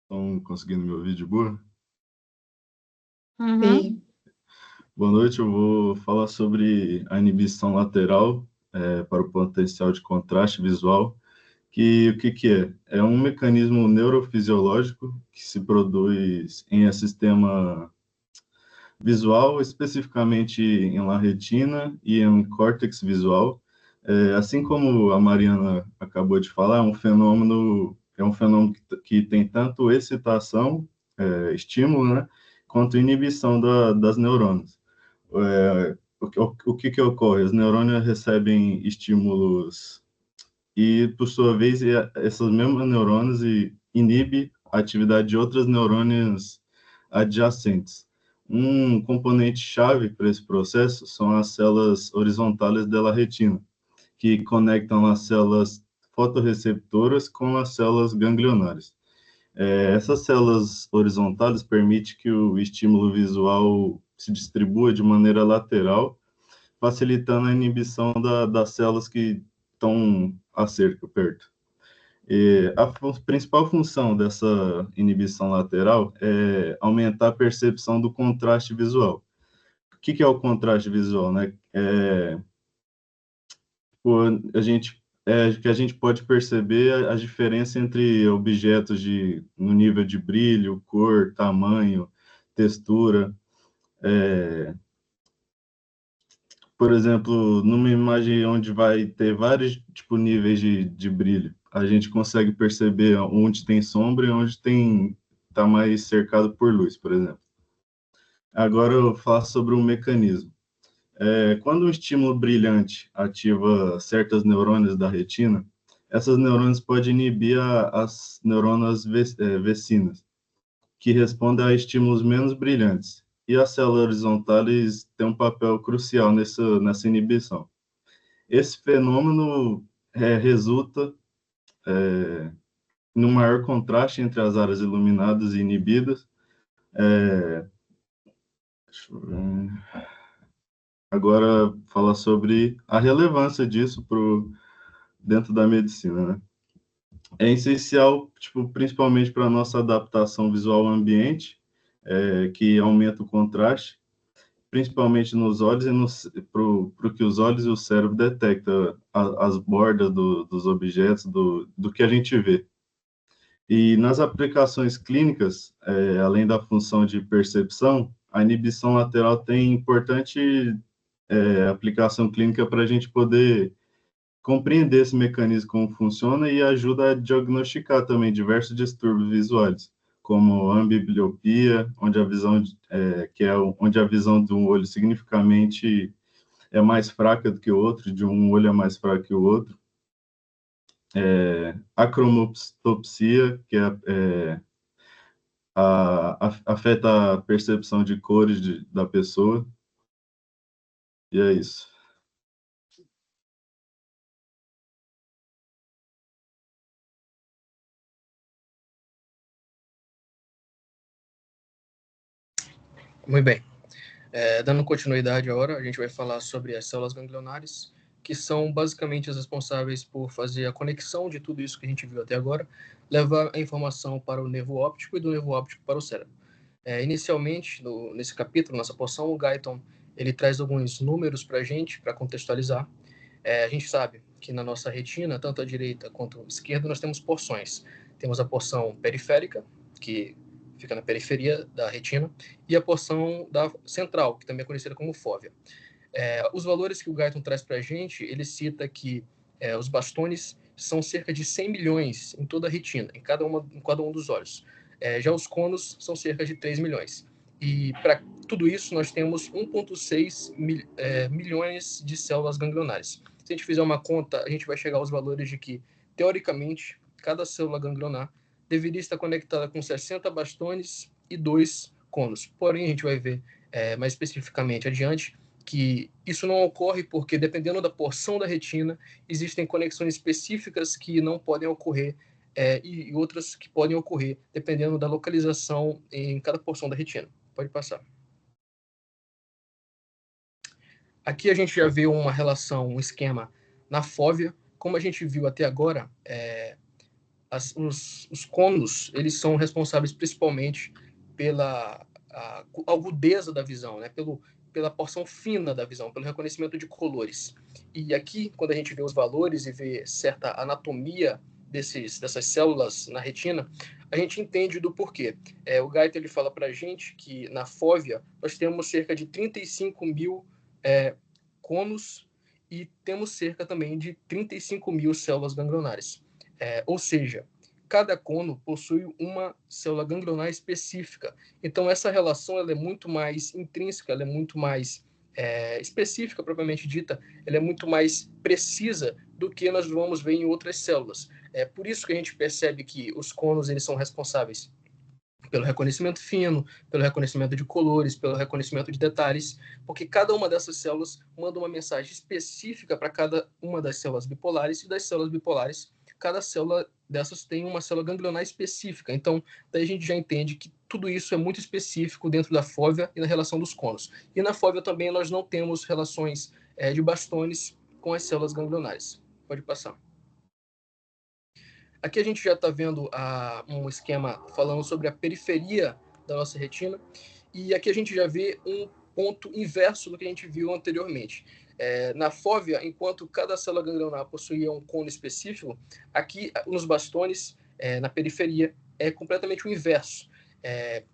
Estão conseguindo me ouvir de boa? Sim. Boa noite, eu vou falar sobre a inibição lateral para o potencial de contraste visual. O que é? É um mecanismo neurofisiológico que se produz em sistema visual, especificamente em la retina e em córtex visual. Assim como a Mariana acabou de falar, é um fenômeno que tem tanto excitação, estímulo, né, quanto inibição das neurônios. O que ocorre? Os neurônios recebem estímulos e, por sua vez, essas mesmas neurônios inibem a atividade de outras neurônios adjacentes. Um componente-chave para esse processo são as células horizontais da retina, que conectam as células fotorreceptoras com as células ganglionares. Essas células horizontais permitem que o estímulo visual se distribua de maneira lateral, facilitando a inibição das células que estão perto. A principal função dessa inibição lateral é aumentar a percepção do contraste visual. O que é o contraste visual, né? Que a gente pode perceber a diferença entre objetos no nível de brilho, cor, tamanho, textura. Por exemplo, numa imagem onde vai ter vários níveis de brilho, a gente consegue perceber onde tem sombra e onde está mais cercado por luz, por exemplo. Agora eu falo sobre um mecanismo. Quando um estímulo brilhante ativa certas neurônios da retina, essas neurônios podem inibir as neurônias vecinas, que respondem a estímulos menos brilhantes. E as células horizontais têm um papel crucial nessa inibição. Esse fenômeno resulta num maior contraste entre as áreas iluminadas e inibidas. Deixa eu ver. Agora, falar sobre a relevância disso dentro da medicina, né? É essencial, principalmente para a nossa adaptação visual ao ambiente, que aumenta o contraste, principalmente nos olhos e para o que os olhos e o cérebro detectam as bordas dos objetos, do que a gente vê. E nas aplicações clínicas, além da função de percepção, a inibição lateral tem importante aplicação clínica para a gente poder compreender esse mecanismo, como funciona, e ajuda a diagnosticar também diversos distúrbios visuais, como ambliopia, onde a visão do olho significativamente é mais fraca do que o outro, de um olho é mais fraco que o outro. Acromopsia, que afeta a percepção de cores da pessoa. E é isso. Muito bem. Dando continuidade agora, a gente vai falar sobre as células ganglionares, que são basicamente as responsáveis por fazer a conexão de tudo isso que a gente viu até agora, levar a informação para o nervo óptico e do nervo óptico para o cérebro. Inicialmente, nesse capítulo, nossa porção, o Guyton, ele traz alguns números para a gente, para contextualizar. A gente sabe que na nossa retina, tanto à direita quanto à esquerda, nós temos porções. Temos a porção periférica, que fica na periferia da retina, e a porção central, que também é conhecida como fóvea. Os valores que o Guyton traz para a gente, ele cita que os bastões são cerca de 100 milhões em toda a retina, em cada um dos olhos. Já os conos são cerca de 3 milhões. E para tudo isso, nós temos 1,6 milhões de células ganglionares. Se a gente fizer uma conta, a gente vai chegar aos valores de que, teoricamente, cada célula ganglionar deveria estar conectada com 60 bastões e 2 conos. Porém, a gente vai ver mais especificamente adiante que isso não ocorre porque, dependendo da porção da retina, existem conexões específicas que não podem ocorrer e outras que podem ocorrer dependendo da localização em cada porção da retina. Pode passar. Aqui a gente já vê uma relação, um esquema na fóvea. Como a gente viu até agora, os conos, eles são responsáveis principalmente pela agudeza da visão, né? Pela porção fina da visão, pelo reconhecimento de colores. E aqui, quando a gente vê os valores e vê certa anatomia dessas células na retina, a gente entende do porquê. O Guyton, ele fala para a gente que na fóvea nós temos cerca de 35 mil conos e temos cerca também de 35 mil células ganglionares. Ou seja, cada cono possui uma célula ganglionar específica. Então, essa relação ela é muito mais intrínseca, ela é muito mais específica, propriamente dita, ela é muito mais precisa do que nós vamos ver em outras células. É por isso que a gente percebe que os conos eles são responsáveis pelo reconhecimento fino, pelo reconhecimento de colores, pelo reconhecimento de detalhes, porque cada uma dessas células manda uma mensagem específica para cada uma das células bipolares, e das células bipolares, cada célula dessas tem uma célula ganglionar específica. Então, daí a gente já entende que tudo isso é muito específico dentro da fóvea e na relação dos conos. E na fóvea também nós não temos relações de bastões com as células ganglionares. Pode passar. Aqui a gente já está vendo um esquema falando sobre a periferia da nossa retina, e aqui a gente já vê um ponto inverso do que a gente viu anteriormente. Na fóvea, enquanto cada célula ganglionar possuía um cono específico, aqui nos bastões, na periferia, é completamente o inverso.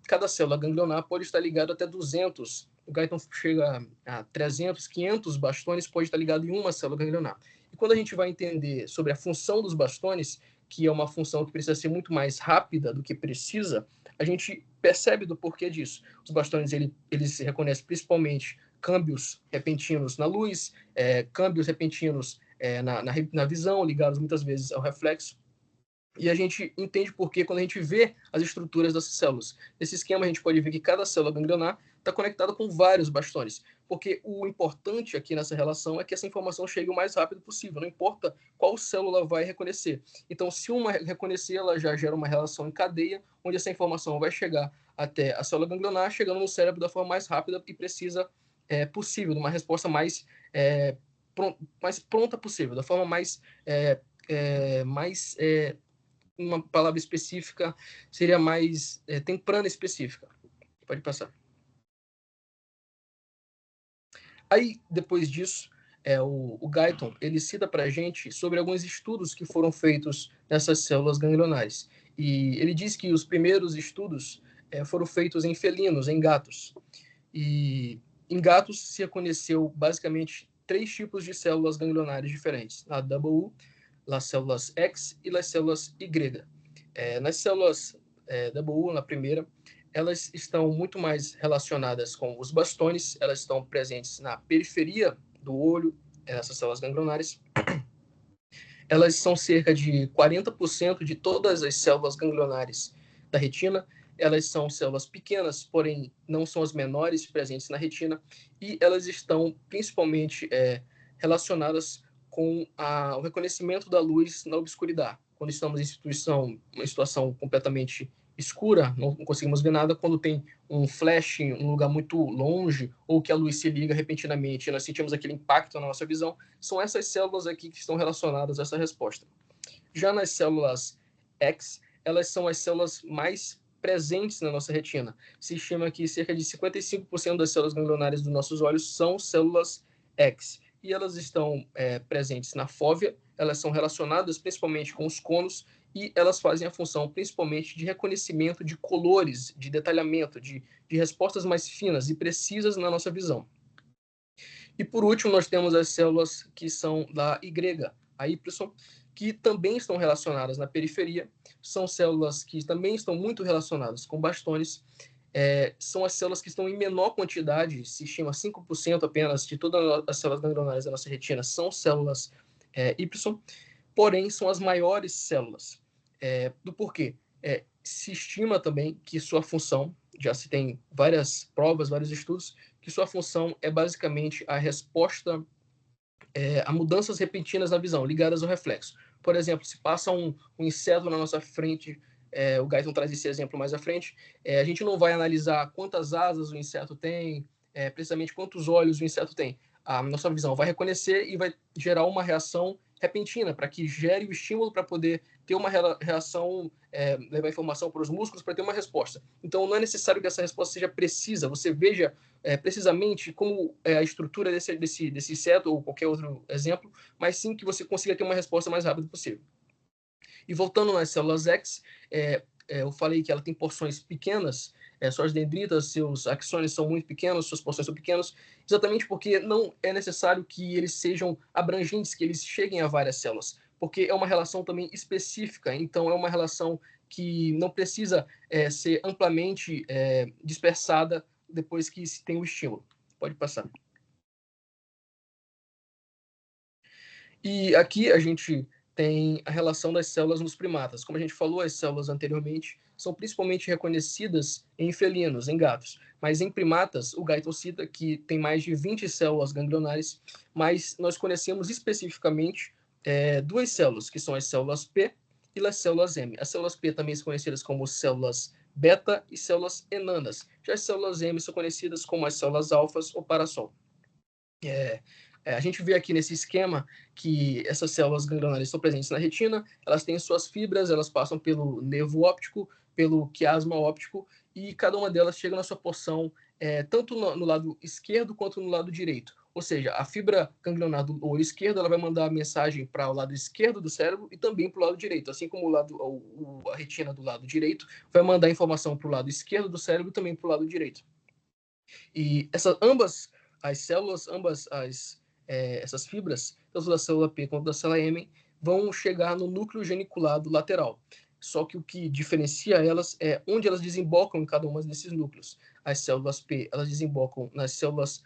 Cada célula ganglionar pode estar ligada até 200, o Guyton chega a 300, 500 bastões pode estar ligado em uma célula ganglionar. E quando a gente vai entender sobre a função dos bastões, que é uma função que precisa ser muito mais rápida do que precisa, a gente percebe do porquê disso. Os bastões, eles reconhecem principalmente câmbios repentinos na luz, câmbios repentinos na visão, ligados muitas vezes ao reflexo. E a gente entende porque quando a gente vê as estruturas dessas células. Nesse esquema, a gente pode ver que cada célula ganglionar está conectada com vários bastões, porque o importante aqui nessa relação é que essa informação chegue o mais rápido possível, não importa qual célula vai reconhecer. Então, se uma reconhecer, ela já gera uma relação em cadeia, onde essa informação vai chegar até a célula ganglionar, chegando no cérebro da forma mais rápida e precisa possível, de uma resposta mais pronta possível, da forma mais uma palavra específica seria mais temprana específica. Pode passar. Aí, depois disso, o Guyton, ele cita para a gente sobre alguns estudos que foram feitos nessas células ganglionares. E ele diz que os primeiros estudos foram feitos em felinos, em gatos. E em gatos se reconheceu basicamente 3 tipos de células ganglionares diferentes. A WU, as células X e as células Y. Nas células WU, na primeira, elas estão muito mais relacionadas com os bastões, elas estão presentes na periferia do olho, essas células ganglionares, elas são cerca de 40% de todas as células ganglionares da retina. Elas são células pequenas, porém não são as menores presentes na retina, e elas estão principalmente relacionadas com o reconhecimento da luz na obscuridade. Quando estamos em uma situação completamente escura, não conseguimos ver nada, quando tem um flash em um lugar muito longe, ou que a luz se liga repentinamente, nós sentimos aquele impacto na nossa visão, são essas células aqui que estão relacionadas a essa resposta. Já nas células X, elas são as células mais presentes na nossa retina. Se estima que cerca de 55% das células ganglionares dos nossos olhos são células X. E elas estão presentes na fóvea, elas são relacionadas principalmente com os conos, e elas fazem a função principalmente de reconhecimento de colores, de detalhamento, de respostas mais finas e precisas na nossa visão. E por último, nós temos as células que são da Y, a Y, que também estão relacionadas na periferia, são células que também estão muito relacionadas com bastones, são as células que estão em menor quantidade, se estima 5% apenas de todas as células ganglionares da nossa retina são células Y, porém são as maiores células. Do porquê? Se estima também que sua função, já se tem várias provas, vários estudos, que sua função é basicamente a resposta a mudanças repentinas na visão, ligadas ao reflexo. Por exemplo, se passa um inseto na nossa frente, o Guyton traz esse exemplo mais à frente, a gente não vai analisar quantas asas o inseto tem, precisamente quantos olhos o inseto tem. A nossa visão vai reconhecer e vai gerar uma reação repentina, para que gere o estímulo para poder ter uma reação, levar informação para os músculos para ter uma resposta. Então, não é necessário que essa resposta seja precisa, você veja precisamente como é a estrutura desse inseto ou qualquer outro exemplo, mas sim que você consiga ter uma resposta mais rápida possível. E voltando nas células X, eu falei que ela tem porções pequenas, suas dendritas, seus axônios são muito pequenos, suas porções são pequenas, exatamente porque não é necessário que eles sejam abrangentes, que eles cheguem a várias células, porque é uma relação também específica, então é uma relação que não precisa ser amplamente dispersada depois que se tem o estímulo. Pode passar. E aqui a gente tem a relação das células nos primatas. Como a gente falou, as células anteriormente são principalmente reconhecidas em felinos, em gatos. Mas em primatas, o Guyton cita que tem mais de 20 células ganglionares, mas nós conhecemos especificamente duas células, que são as células P e as células M. As células P também são conhecidas como células beta e células enanas. Já as células M são conhecidas como as células alfas ou parasol. A gente vê aqui nesse esquema que essas células ganglionares estão presentes na retina, elas têm suas fibras, elas passam pelo nervo óptico, pelo quiasma óptico, e cada uma delas chega na sua porção tanto no lado esquerdo quanto no lado direito. Ou seja, a fibra ganglionar do olho esquerdo ela vai mandar a mensagem para o lado esquerdo do cérebro e também para o lado direito, assim como a retina do lado direito vai mandar informação para o lado esquerdo do cérebro e também para o lado direito. E ambas as células, essas fibras, tanto da célula P quanto da célula M, vão chegar no núcleo geniculado lateral. Só que o que diferencia elas é onde elas desembocam em cada um desses núcleos. As células P, elas desembocam nas células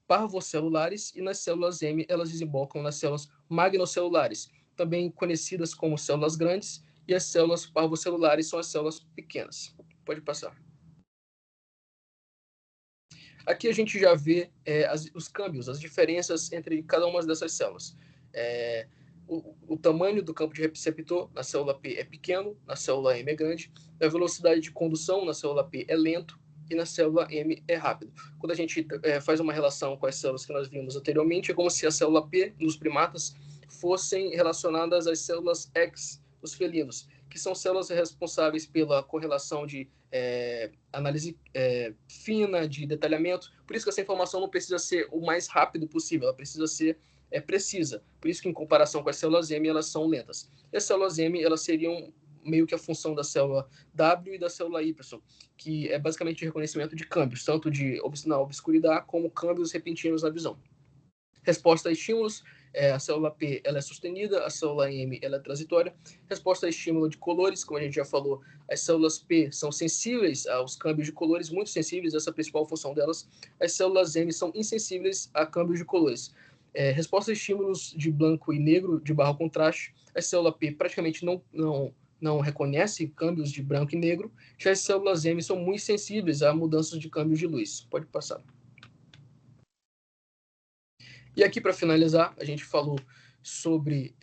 parvocelulares e nas células M, elas desembocam nas células magnocelulares, também conhecidas como células grandes, e as células parvocelulares são as células pequenas. Pode passar. Aqui a gente já vê os câmbios, as diferenças entre cada uma dessas células. O tamanho do campo de receptor na célula P é pequeno, na célula M é grande, a velocidade de condução na célula P é lento e na célula M é rápido. Quando a gente faz uma relação com as células que nós vimos anteriormente, é como se a célula P nos primatas fossem relacionadas às células X dos felinos, que são células responsáveis pela correlação de análise fina, de detalhamento. Por isso que essa informação não precisa ser o mais rápido possível, ela precisa ser precisa. Por isso que, em comparação com as células M, elas são lentas. E as células M, elas seriam meio que a função da célula W e da célula Y, que é basicamente reconhecimento de câmbios, tanto na obscuridade como câmbios repentinos na visão. Resposta a estímulos, a célula P ela é sustenida, a célula M ela é transitória. Resposta a estímulo de colores, como a gente já falou, as células P são sensíveis aos câmbios de colores, muito sensíveis, essa é a principal função delas. As células M são insensíveis a câmbios de colores. resposta a estímulos de branco e negro de barro contraste, a célula P praticamente não reconhece câmbios de branco e negro, já as células M são muito sensíveis a mudanças de câmbios de luz. Pode passar. E aqui, para finalizar, a gente falou sobre...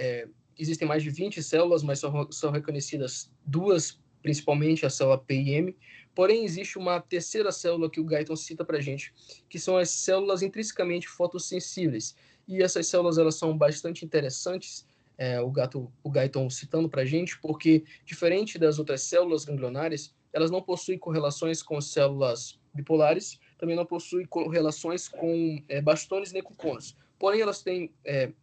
existem mais de 20 células, mas são reconhecidas duas, principalmente a célula P e M. Porém, existe uma terceira célula que o Guyton cita para a gente, que são as células intrinsecamente fotossensíveis. E essas células elas são bastante interessantes, o Guyton citando para a gente, porque, diferente das outras células ganglionares, elas não possuem correlações com células bipolares, também não possuem correlações com bastones nem com conos. Porém, elas têm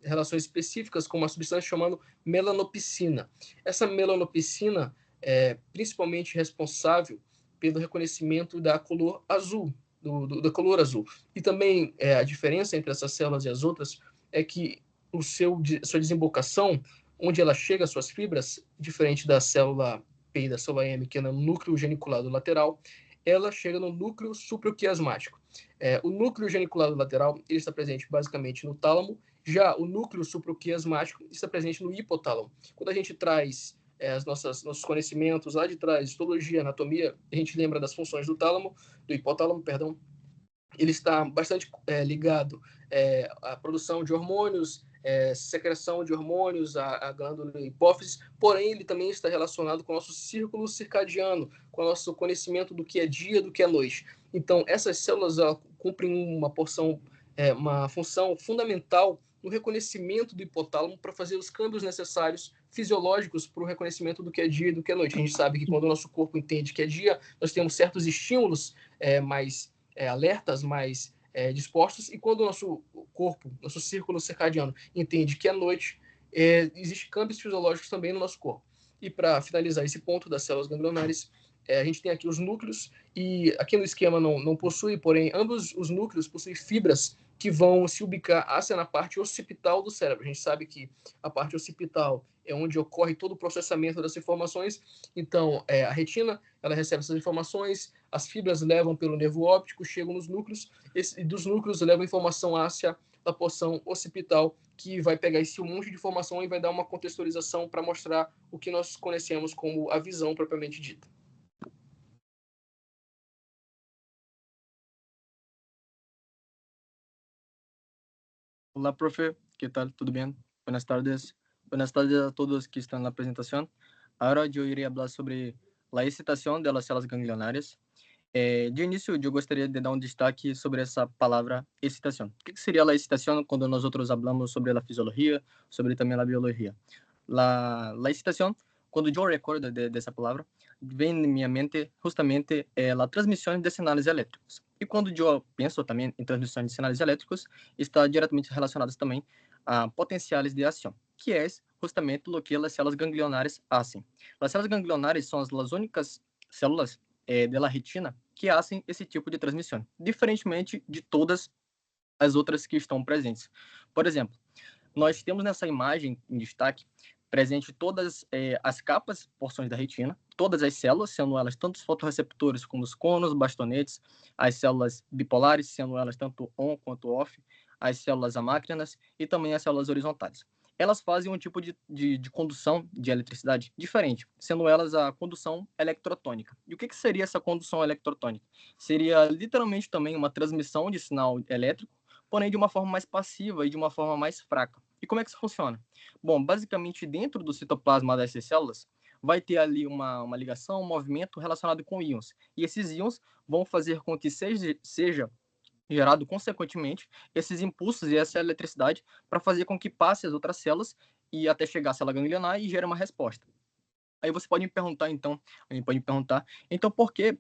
relações específicas com uma substância chamada melanopsina. Essa melanopsina é principalmente responsável pelo reconhecimento da cor azul, da cor azul. E também a diferença entre essas células e as outras é que sua desembocação, onde ela chega às suas fibras, diferente da célula P e da célula M, que é no núcleo geniculado lateral, ela chega no núcleo supraquiasmático. O núcleo geniculado lateral ele está presente basicamente no tálamo, já o núcleo supraquiasmático está presente no hipotálamo. Quando a gente traz nossos conhecimentos lá de trás, histologia, anatomia, a gente lembra das funções do hipotálamo, perdão, ele está bastante ligado à produção de hormônios, secreção de hormônios, a glândula hipófise, porém ele também está relacionado com o nosso círculo circadiano, com o nosso conhecimento do que é dia, do que é noite. Então, essas células cumprem uma função fundamental no reconhecimento do hipotálamo para fazer os câmbios necessários fisiológicos para o reconhecimento do que é dia e do que é noite. A gente sabe que quando o nosso corpo entende que é dia, nós temos certos estímulos mais alertas, mais dispostos, e quando o nosso corpo, nosso círculo circadiano entende que é noite, existem câmbios fisiológicos também no nosso corpo. E para finalizar esse ponto das células ganglionares, a gente tem aqui os núcleos, e aqui no esquema não possui, porém, ambos os núcleos possuem fibras que vão se ubicar na parte occipital do cérebro. A gente sabe que a parte occipital é onde ocorre todo o processamento das informações. Então, a retina ela recebe essas informações, as fibras levam pelo nervo óptico, chegam nos núcleos, e dos núcleos levam informação hacia a porção occipital, que vai pegar esse monte de informação e vai dar uma contextualização para mostrar o que nós conhecemos como a visão propriamente dita. Hola, profe, ¿qué tal? ¿Todo bien? Buenas tardes. Buenas tardes a todos que están en la presentación. Ahora yo iré a hablar sobre la excitación de las células ganglionares. De início, eu gostaria de dar um destaque sobre essa palavra excitação. O que seria a excitação quando nós falamos sobre a fisiologia, sobre também a biologia? A excitação, quando eu recordo dessa palavra, vem em minha mente justamente a transmissão de sinais elétricos. E quando eu penso também em transmissão de sinais elétricos, está diretamente relacionado também a potenciais de ação, que é justamente o que as células ganglionares fazem. As células ganglionares são as únicas células da retina que fazem esse tipo de transmissão, diferentemente de todas as outras que estão presentes. Por exemplo, nós temos nessa imagem em destaque presente todas as capas, porções da retina, todas as células, sendo elas tanto os fotorreceptores como os conos, bastonetes, as células bipolares, sendo elas tanto on quanto off, as células amácrinas e também as células horizontais. Elas fazem um tipo de condução de eletricidade diferente, sendo elas a condução eletrotônica. E o que seria essa condução eletrotônica? Seria literalmente também uma transmissão de sinal elétrico, porém de uma forma mais passiva e de uma forma mais fraca. E como é que isso funciona? Bom, basicamente dentro do citoplasma dessas células vai ter ali uma ligação, um movimento relacionado com íons. E esses íons vão fazer com que seja gerado consequentemente esses impulsos e essa eletricidade para fazer com que passe as outras células e até chegar à célula ganglionar e gere uma resposta. Aí você pode me perguntar, então por que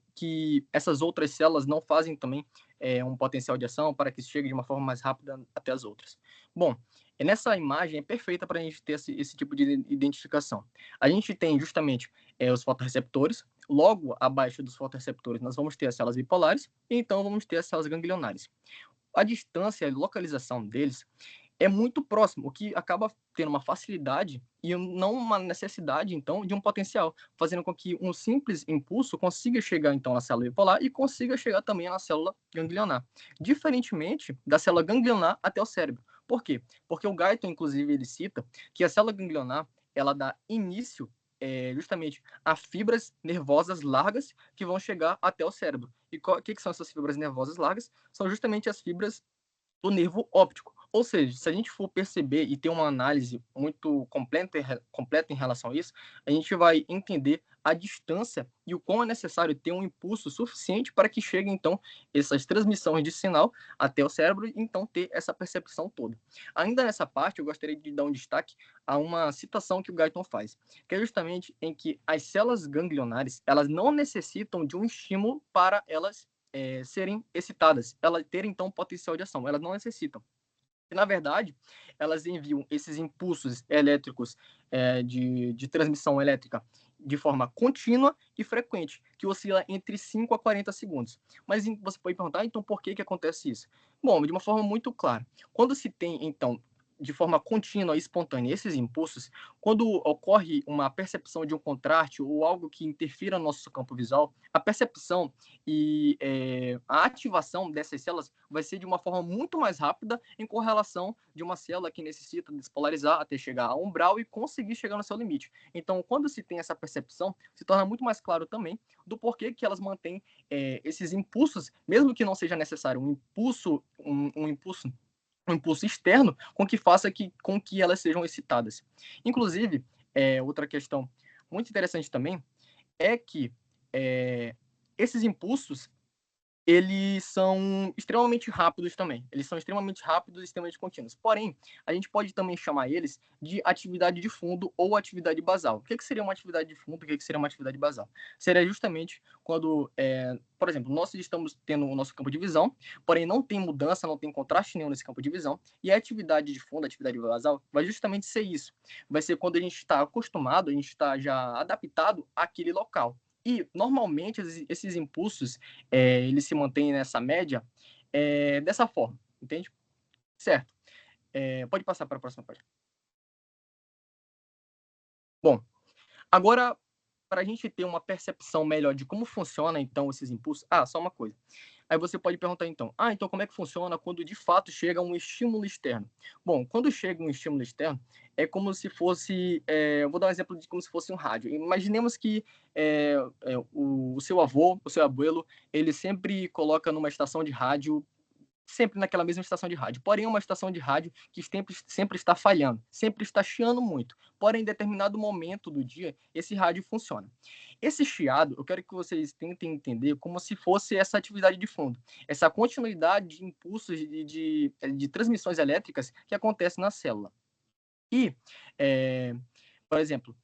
essas outras células não fazem também um potencial de ação para que chegue de uma forma mais rápida até as outras? Bom, nessa imagem é perfeita para a gente ter esse tipo de identificação. A gente tem justamente os fotorreceptores, logo abaixo dos fotorreceptores nós vamos ter as células bipolares, e então vamos ter as células ganglionares. A distância e a localização deles é muito próximo, o que acaba tendo uma facilidade e não uma necessidade, então, de um potencial, fazendo com que um simples impulso consiga chegar, então, na célula bipolar e consiga chegar também na célula ganglionar, diferentemente da célula ganglionar até o cérebro, Por quê? Porque o Guyton, inclusive, ele cita que a célula ganglionar, ela dá início justamente a fibras nervosas largas que vão chegar até o cérebro. E o que são essas fibras nervosas largas? São justamente as fibras do nervo óptico. Ou seja, se a gente for perceber e ter uma análise muito completa em relação a isso, a gente vai entender a distância e o quão é necessário ter um impulso suficiente para que chegue, então, essas transmissões de sinal até o cérebro e, então, ter essa percepção toda. Ainda nessa parte, eu gostaria de dar um destaque a uma citação que o Guyton faz, que é justamente em que as células ganglionares, elas não necessitam de um estímulo para elas serem excitadas, elas terem, então, potencial de ação. Elas não necessitam. E, na verdade, elas enviam esses impulsos elétricos de transmissão elétrica de forma contínua e frequente, que oscila entre 5 a 40 segundos. Mas você pode perguntar, então, por que acontece isso? Bom, de uma forma muito clara. Quando se tem, então, de forma contínua e espontânea esses impulsos, quando ocorre uma percepção de um contraste ou algo que interfira no nosso campo visual, a percepção e a ativação dessas células vai ser de uma forma muito mais rápida em correlação de uma célula que necessita despolarizar até chegar ao umbral e conseguir chegar no seu limite. Então, quando se tem essa percepção, se torna muito mais claro também do porquê que elas mantêm esses impulsos, mesmo que não seja necessário um impulso externo com que faça com que elas sejam excitadas. Inclusive, outra questão muito interessante também é que esses impulsos, eles são extremamente rápidos também. Eles são extremamente rápidos e extremamente contínuos. Porém, a gente pode também chamar eles de atividade de fundo ou atividade basal. O que seria uma atividade de fundo? O que seria uma atividade basal? Seria justamente quando, por exemplo, nós estamos tendo o nosso campo de visão, porém não tem mudança, não tem contraste nenhum nesse campo de visão, e a atividade de fundo, a atividade basal, vai justamente ser isso. Vai ser quando a gente está acostumado, a gente está já adaptado àquele local. E, normalmente, esses impulsos, eles se mantêm nessa média dessa forma, entende? Certo. Pode passar para a próxima página. Bom, agora, para a gente ter uma percepção melhor de como funciona, então, esses impulsos... só uma coisa. Aí você pode perguntar, então, então como é que funciona quando, de fato, chega um estímulo externo? Bom, quando chega um estímulo externo, é como se fosse... vou dar um exemplo de como se fosse um rádio. Imaginemos que o seu avô, o seu abuelo, ele sempre coloca numa estação de rádio, sempre naquela mesma estação de rádio. Porém, é uma estação de rádio que sempre está falhando, sempre está chiando muito. Porém, em determinado momento do dia, esse rádio funciona. Esse chiado, eu quero que vocês tentem entender como se fosse essa atividade de fundo, essa continuidade de impulsos de transmissões elétricas que acontece na célula. E, por exemplo,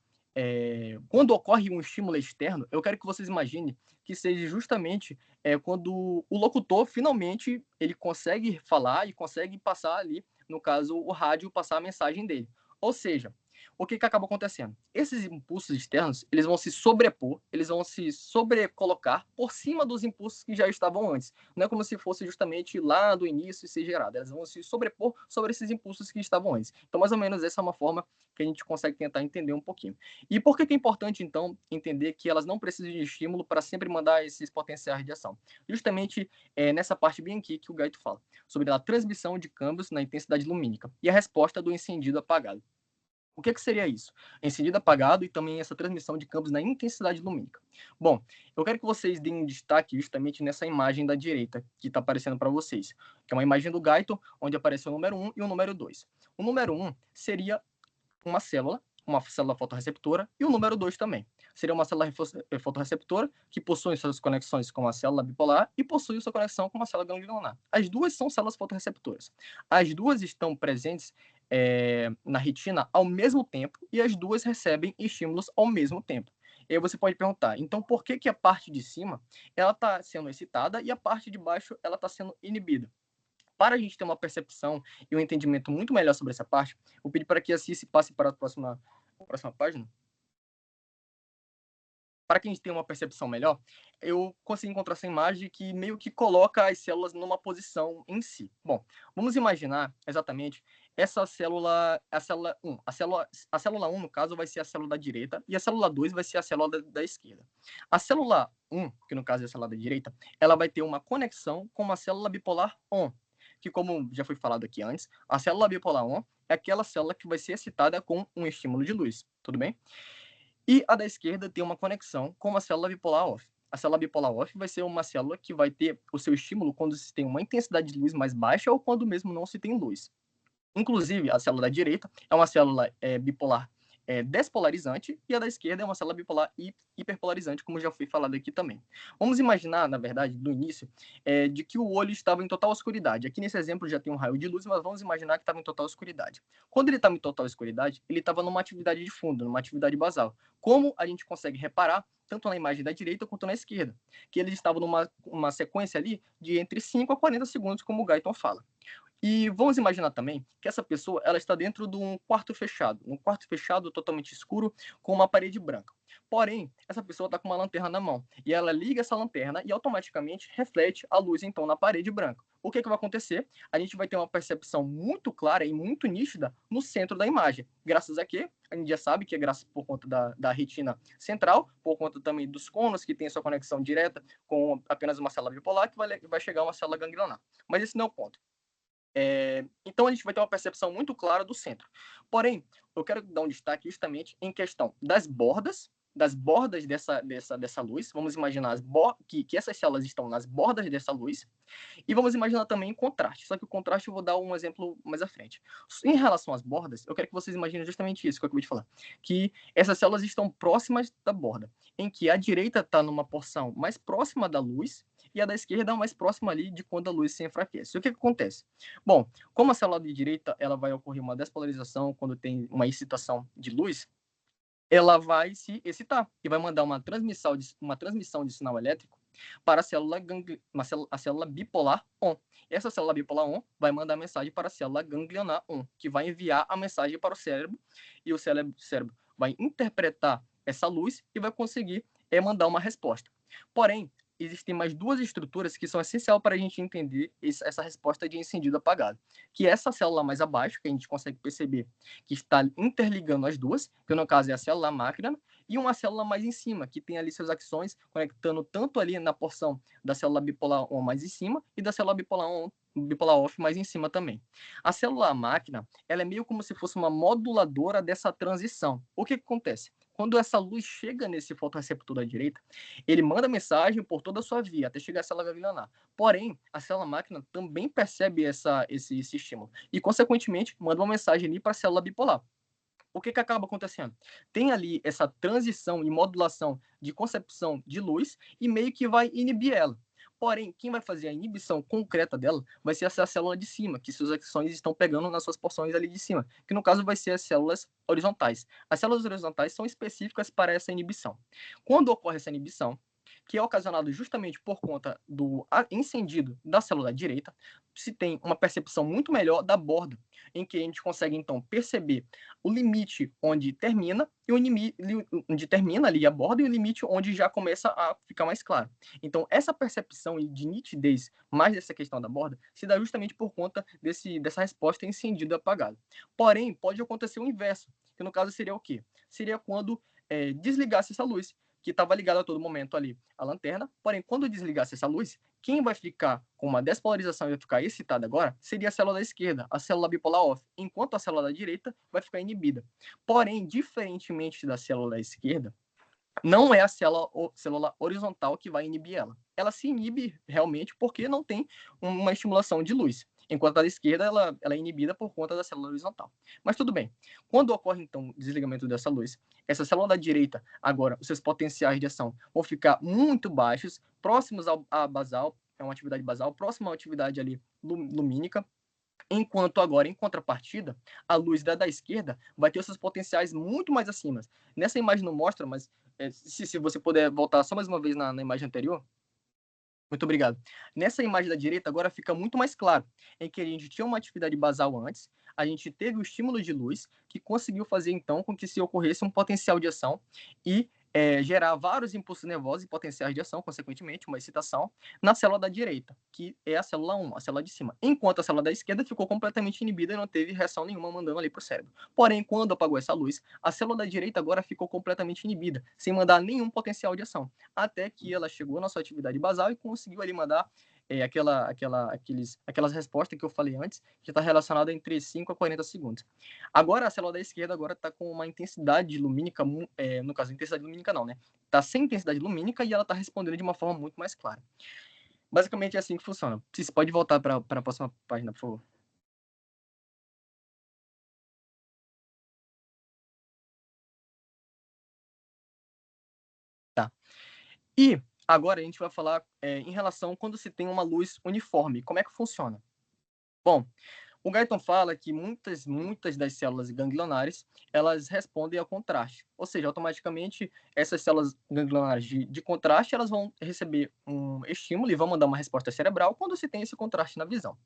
quando ocorre um estímulo externo, eu quero que vocês imaginem que seja justamente quando o locutor, finalmente, ele consegue falar e consegue passar ali, no caso, o rádio, passar a mensagem dele. Ou seja, o que acaba acontecendo? Esses impulsos externos, eles vão se sobrepor, eles vão se sobrecolocar por cima dos impulsos que já estavam antes. Não é como se fosse justamente lá do início ser gerado, elas vão se sobrepor sobre esses impulsos que estavam antes. Então, mais ou menos, essa é uma forma que a gente consegue tentar entender um pouquinho. E por que é importante, então, entender que elas não precisam de estímulo para sempre mandar esses potenciais de ação? Justamente nessa parte bem aqui que o Guyton fala, sobre a transmissão de câmbios na intensidade lumínica e a resposta do encendido apagado. O que seria isso? Encendido apagado e também essa transmissão de campos na intensidade lumínica. Bom, eu quero que vocês deem um destaque justamente nessa imagem da direita que está aparecendo para vocês, que é uma imagem do Guyton, onde aparece o número 1 e o número 2. O número 1 seria uma célula fotorreceptora, e o número 2 também. Seria uma célula fotorreceptora que possui suas conexões com a célula bipolar e possui sua conexão com uma célula ganglionar. As duas são células fotorreceptoras. As duas estão presentes na retina ao mesmo tempo e as duas recebem estímulos ao mesmo tempo. E aí você pode perguntar, então por que a parte de cima ela está sendo excitada e a parte de baixo ela está sendo inibida? Para a gente ter uma percepção e um entendimento muito melhor sobre essa parte, eu pedi para que a Cici passe para a próxima página. Para que a gente tenha uma percepção melhor, eu consegui encontrar essa imagem que meio que coloca as células numa posição em si. Bom, vamos imaginar exatamente essa célula, a célula 1. A célula 1, no caso, vai ser a célula da direita e a célula 2 vai ser a célula da esquerda. A célula 1, que no caso é a célula da direita, ela vai ter uma conexão com uma célula bipolar ON, que, como já foi falado aqui antes, a célula bipolar 1 é aquela célula que vai ser excitada com um estímulo de luz, tudo bem? E a da esquerda tem uma conexão com a célula bipolar off. A célula bipolar off vai ser uma célula que vai ter o seu estímulo quando se tem uma intensidade de luz mais baixa ou quando mesmo não se tem luz. Inclusive, a célula da direita é uma célula bipolar despolarizante e a da esquerda é uma célula bipolar hiperpolarizante, como já foi falado aqui também. Vamos imaginar, na verdade, no início, de que o olho estava em total escuridade. Aqui nesse exemplo já tem um raio de luz, mas vamos imaginar que estava em total escuridade. Quando ele estava em total escuridade, ele estava numa atividade de fundo, numa atividade basal. Como a gente consegue reparar, tanto na imagem da direita quanto na esquerda, que eles estavam numa sequência ali de entre 5 a 40 segundos, como o Guyton fala. E vamos imaginar também que essa pessoa ela está dentro de um quarto fechado totalmente escuro, com uma parede branca. Porém, essa pessoa está com uma lanterna na mão e ela liga essa lanterna e automaticamente reflete a luz então na parede branca. O que vai acontecer? A gente vai ter uma percepção muito clara e muito nítida no centro da imagem. Graças a quê? A gente já sabe que é graças por conta da retina central, por conta também dos cônulos, que tem sua conexão direta com apenas uma célula bipolar, que vai chegar a uma célula ganglionar. Mas esse não é o ponto. Então a gente vai ter uma percepção muito clara do centro. Porém, eu quero dar um destaque justamente em questão das bordas dessa luz. Vamos imaginar que essas células estão nas bordas dessa luz. E vamos imaginar também contraste. Só que o contraste eu vou dar um exemplo mais à frente. Em relação às bordas, eu quero que vocês imaginem justamente isso que eu acabei de falar. Que essas células estão próximas da borda, em que a direita está numa porção mais próxima da luz e a da esquerda mais próxima ali de quando a luz se enfraquece. O que acontece? Bom, como a célula de direita ela vai ocorrer uma despolarização quando tem uma excitação de luz, ela vai se excitar e vai mandar uma transmissão de sinal elétrico para a célula bipolar 1. Essa célula bipolar 1 vai mandar a mensagem para a célula ganglionar 1, que vai enviar a mensagem para o cérebro, e o cérebro vai interpretar essa luz e vai conseguir mandar uma resposta. Porém, existem mais duas estruturas que são essenciais para a gente entender essa resposta de encendido apagado, que é essa célula mais abaixo, que a gente consegue perceber que está interligando as duas, que no caso é a célula máquina, e uma célula mais em cima, que tem ali seus axões conectando tanto ali na porção da célula bipolar 1 mais em cima e da célula bipolar off mais em cima também. A célula máquina, ela é meio como se fosse uma moduladora dessa transição. O que acontece? Quando essa luz chega nesse fotorreceptor da direita, ele manda mensagem por toda a sua via, até chegar à célula ganglionar. Porém, a célula máquina também percebe esse estímulo e, consequentemente, manda uma mensagem ali para a célula bipolar. O que acaba acontecendo? Tem ali essa transição e modulação de concepção de luz e meio que vai inibir ela. Porém, quem vai fazer a inibição concreta dela vai ser essa célula de cima, que seus axões estão pegando nas suas porções ali de cima, que no caso vai ser as células horizontais. As células horizontais são específicas para essa inibição. Quando ocorre essa inibição, que é ocasionado justamente por conta do encendido da célula direita, se tem uma percepção muito melhor da borda, em que a gente consegue, então, perceber o limite onde termina e onde termina ali a borda e o limite onde já começa a ficar mais claro. Então, essa percepção de nitidez, mais dessa questão da borda, se dá justamente por conta dessa resposta encendido e apagado. Porém, pode acontecer o inverso, que no caso seria o quê? Seria quando desligasse essa luz, que estava ligada a todo momento ali a lanterna, porém, quando desligasse essa luz, quem vai ficar com uma despolarização e vai ficar excitada agora seria a célula da esquerda, a célula bipolar off, enquanto a célula da direita vai ficar inibida. Porém, diferentemente da célula da esquerda, não é a célula horizontal que vai inibir ela. Ela se inibe realmente porque não tem uma estimulação de luz, enquanto a da esquerda ela é inibida por conta da célula horizontal. Mas tudo bem. Quando ocorre, então, o desligamento dessa luz, essa célula da direita, agora, os seus potenciais de ação vão ficar muito baixos, próximos à basal, é uma atividade basal, próxima à atividade ali lumínica, enquanto agora, em contrapartida, a luz da esquerda vai ter os seus potenciais muito mais acima. Nessa imagem não mostra, mas se você puder voltar só mais uma vez na imagem anterior. Muito obrigado. Nessa imagem da direita, agora fica muito mais claro, em que a gente tinha uma atividade basal antes, a gente teve o estímulo de luz, que conseguiu fazer, então, com que se ocorresse um potencial de ação e gerar vários impulsos nervosos e potenciais de ação, consequentemente, uma excitação, na célula da direita, que é a célula 1, a célula de cima. Enquanto a célula da esquerda ficou completamente inibida e não teve reação nenhuma mandando ali para o cérebro. Porém, quando apagou essa luz, a célula da direita agora ficou completamente inibida, sem mandar nenhum potencial de ação, até que ela chegou na sua atividade basal e conseguiu ali mandar aquelas respostas que eu falei antes, que está relacionada entre 5 a 40 segundos. Agora, a célula da esquerda agora está com uma intensidade lumínica, no caso, intensidade lumínica não, né? Está sem intensidade lumínica e ela está respondendo de uma forma muito mais clara. Basicamente é assim que funciona. Você pode voltar para a próxima página, por favor. Tá. E agora a gente vai falar em relação quando se tem uma luz uniforme. Como é que funciona? Bom, o Guyton fala que muitas das células ganglionares, elas respondem ao contraste. Ou seja, automaticamente, essas células ganglionares de contraste, elas vão receber um estímulo e vão mandar uma resposta cerebral quando se tem esse contraste na visão.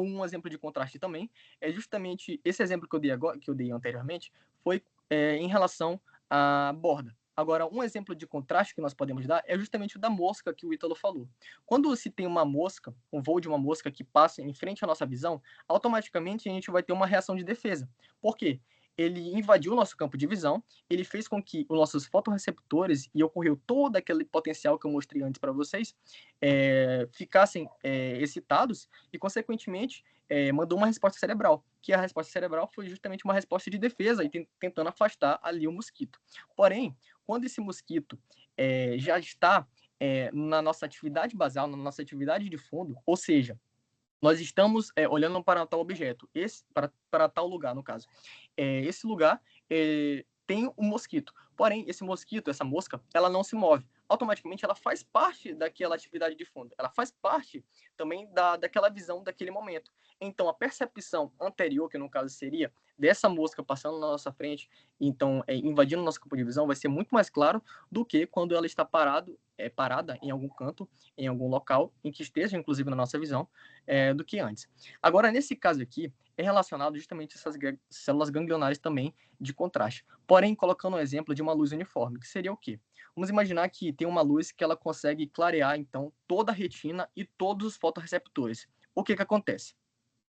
Um exemplo de contraste também é justamente esse exemplo que eu dei anteriormente, foi em relação à borda. Agora, um exemplo de contraste que nós podemos dar é justamente o da mosca que o Ítalo falou. Quando se tem uma mosca, um voo de uma mosca que passa em frente à nossa visão, automaticamente a gente vai ter uma reação de defesa. Por quê? Ele invadiu o nosso campo de visão, ele fez com que os nossos fotorreceptores, e ocorreu todo aquele potencial que eu mostrei antes para vocês, ficassem excitados e, consequentemente, mandou uma resposta cerebral, que a resposta cerebral foi justamente uma resposta de defesa, e tentando afastar ali o mosquito. Porém, quando esse mosquito já está na nossa atividade basal, na nossa atividade de fundo, ou seja, nós estamos olhando para tal objeto, para tal lugar, no caso. Esse lugar tem um mosquito. Porém, esse mosquito, essa mosca, ela não se move. Automaticamente, ela faz parte daquela atividade de fundo. Ela faz parte também daquela visão daquele momento. Então, a percepção anterior, que no caso seria dessa mosca passando na nossa frente, então invadindo o nosso campo de visão, vai ser muito mais claro do que quando ela está parada em algum canto, em algum local, em que esteja, inclusive, na nossa visão, do que antes. Agora, nesse caso aqui, é relacionado justamente a essas células ganglionares também de contraste. Porém, colocando um exemplo de uma luz uniforme, que seria o quê? Vamos imaginar que tem uma luz que ela consegue clarear, então, toda a retina e todos os fotorreceptores. O que acontece?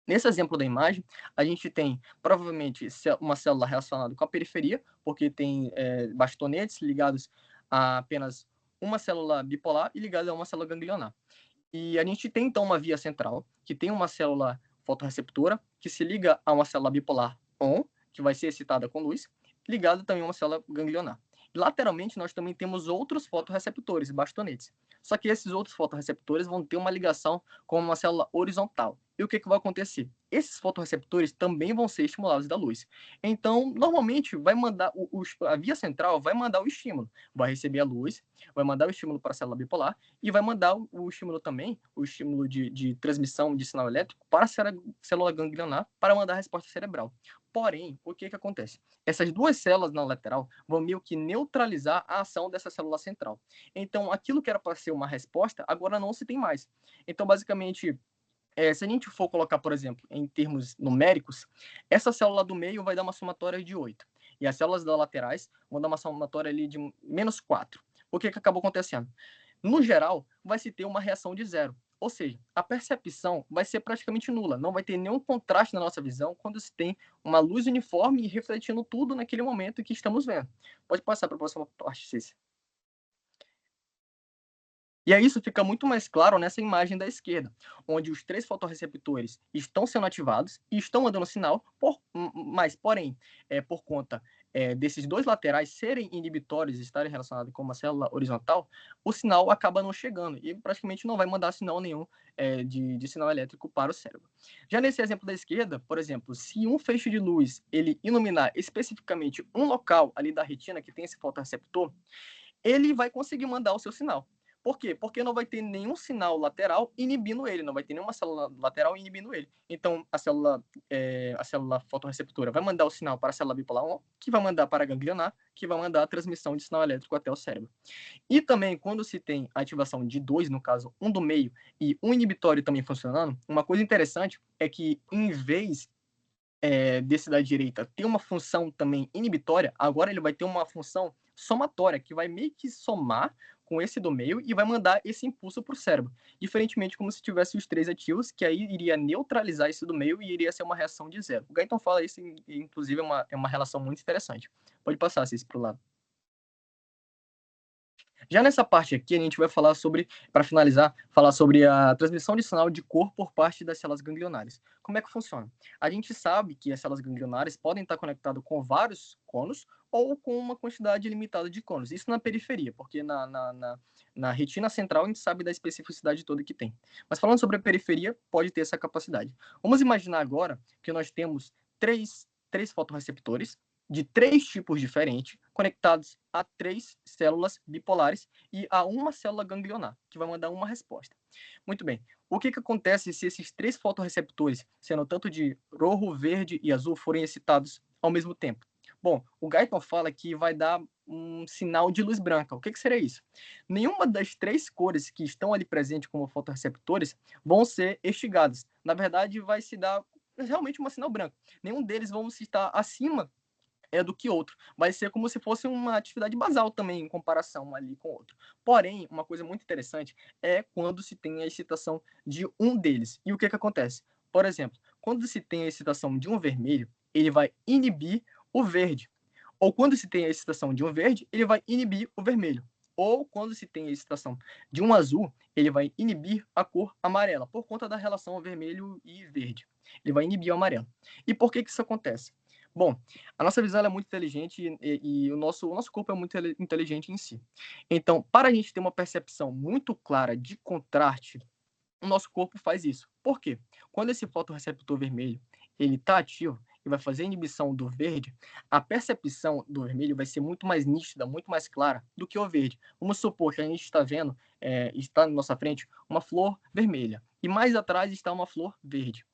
Nesse exemplo da imagem, a gente tem, provavelmente, uma célula relacionada com a periferia, porque tem bastonetes ligados a apenas uma célula bipolar e ligada a uma célula ganglionar. E a gente tem, então, uma via central, que tem uma célula fotorreceptora, que se liga a uma célula bipolar ON, que vai ser excitada com luz, ligada também a uma célula ganglionar. E, lateralmente, nós também temos outros fotorreceptores, bastonetes. Só que esses outros fotorreceptores vão ter uma ligação com uma célula horizontal. E o que vai acontecer? Esses fotorreceptores também vão ser estimulados da luz. Então, normalmente, vai mandar a via central vai mandar o estímulo. Vai receber a luz, vai mandar o estímulo para a célula bipolar e vai mandar o estímulo também, o estímulo de transmissão de sinal elétrico para a célula ganglionar para mandar a resposta cerebral. Porém, o que acontece? Essas duas células na lateral vão meio que neutralizar a ação dessa célula central. Então, aquilo que era para ser uma resposta, agora não se tem mais. Então, basicamente, se a gente for colocar, por exemplo, em termos numéricos, essa célula do meio vai dar uma somatória de 8. E as células das laterais vão dar uma somatória ali de menos 4. O que acabou acontecendo? No geral, vai se ter uma reação de 0. Ou seja, a percepção vai ser praticamente nula. Não vai ter nenhum contraste na nossa visão quando se tem uma luz uniforme refletindo tudo naquele momento que estamos vendo. Pode passar para a próxima parte, Cícero. E aí isso fica muito mais claro nessa imagem da esquerda, onde os 3 fotorreceptores estão sendo ativados e estão mandando sinal, mas, porém, por conta desses 2 laterais serem inibitórios e estarem relacionados com uma célula horizontal, o sinal acaba não chegando e praticamente não vai mandar sinal nenhum de sinal elétrico para o cérebro. Já nesse exemplo da esquerda, por exemplo, se um feixe de luz ele iluminar especificamente um local ali da retina que tem esse fotorreceptor, ele vai conseguir mandar o seu sinal. Por quê? Porque não vai ter nenhum sinal lateral inibindo ele, não vai ter nenhuma célula lateral inibindo ele. Então, a célula fotorreceptora vai mandar o sinal para a célula bipolar 1, que vai mandar para a ganglionar, que vai mandar a transmissão de sinal elétrico até o cérebro. E também, quando se tem a ativação de 2, no caso, um do meio e um inibitório também funcionando, uma coisa interessante é que, em vez desse da direita ter uma função também inibitória, agora ele vai ter uma função somatória, que vai meio que somar com esse do meio e vai mandar esse impulso para o cérebro. Diferentemente como se tivesse os 3 ativos, que aí iria neutralizar esse do meio e iria ser uma reação de 0. O Guyton fala isso, inclusive, é uma relação muito interessante. Pode passar, Cícero, para o lado. Já nessa parte aqui, a gente vai falar sobre, para finalizar, falar sobre a transmissão de sinal de cor por parte das células ganglionares. Como é que funciona? A gente sabe que as células ganglionares podem estar conectadas com vários conos ou com uma quantidade limitada de conos. Isso na periferia, porque na retina central a gente sabe da especificidade toda que tem. Mas falando sobre a periferia, pode ter essa capacidade. Vamos imaginar agora que nós temos três fotorreceptores de 3 tipos diferentes, conectados a 3 células bipolares e a uma célula ganglionar, que vai mandar uma resposta. Muito bem. O que acontece se esses 3 fotorreceptores, sendo tanto de rojo, verde e azul, forem excitados ao mesmo tempo? Bom, o Guyton fala que vai dar um sinal de luz branca. O que seria isso? Nenhuma das 3 cores que estão ali presentes como fotorreceptores vão ser extinguidas. Na verdade, vai se dar realmente um sinal branco. Nenhum deles vão se estar acima do que outro. Vai ser como se fosse uma atividade basal também, em comparação ali com o outro. Porém, uma coisa muito interessante é quando se tem a excitação de um deles. E o que acontece? Por exemplo, quando se tem a excitação de um vermelho, ele vai inibir o verde. Ou quando se tem a excitação de um verde, ele vai inibir o vermelho. Ou quando se tem a excitação de um azul, ele vai inibir a cor amarela, por conta da relação vermelho e verde. Ele vai inibir o amarelo. E por que isso acontece? Bom, a nossa visão é muito inteligente e o nosso corpo é muito inteligente em si. Então, para a gente ter uma percepção muito clara de contraste, o nosso corpo faz isso. Por quê? Quando esse fotorreceptor vermelho ele está ativo e vai fazer a inibição do verde, a percepção do vermelho vai ser muito mais nítida, muito mais clara do que o verde. Vamos supor que a gente está vendo, está na nossa frente, uma flor vermelha e mais atrás está uma flor verde.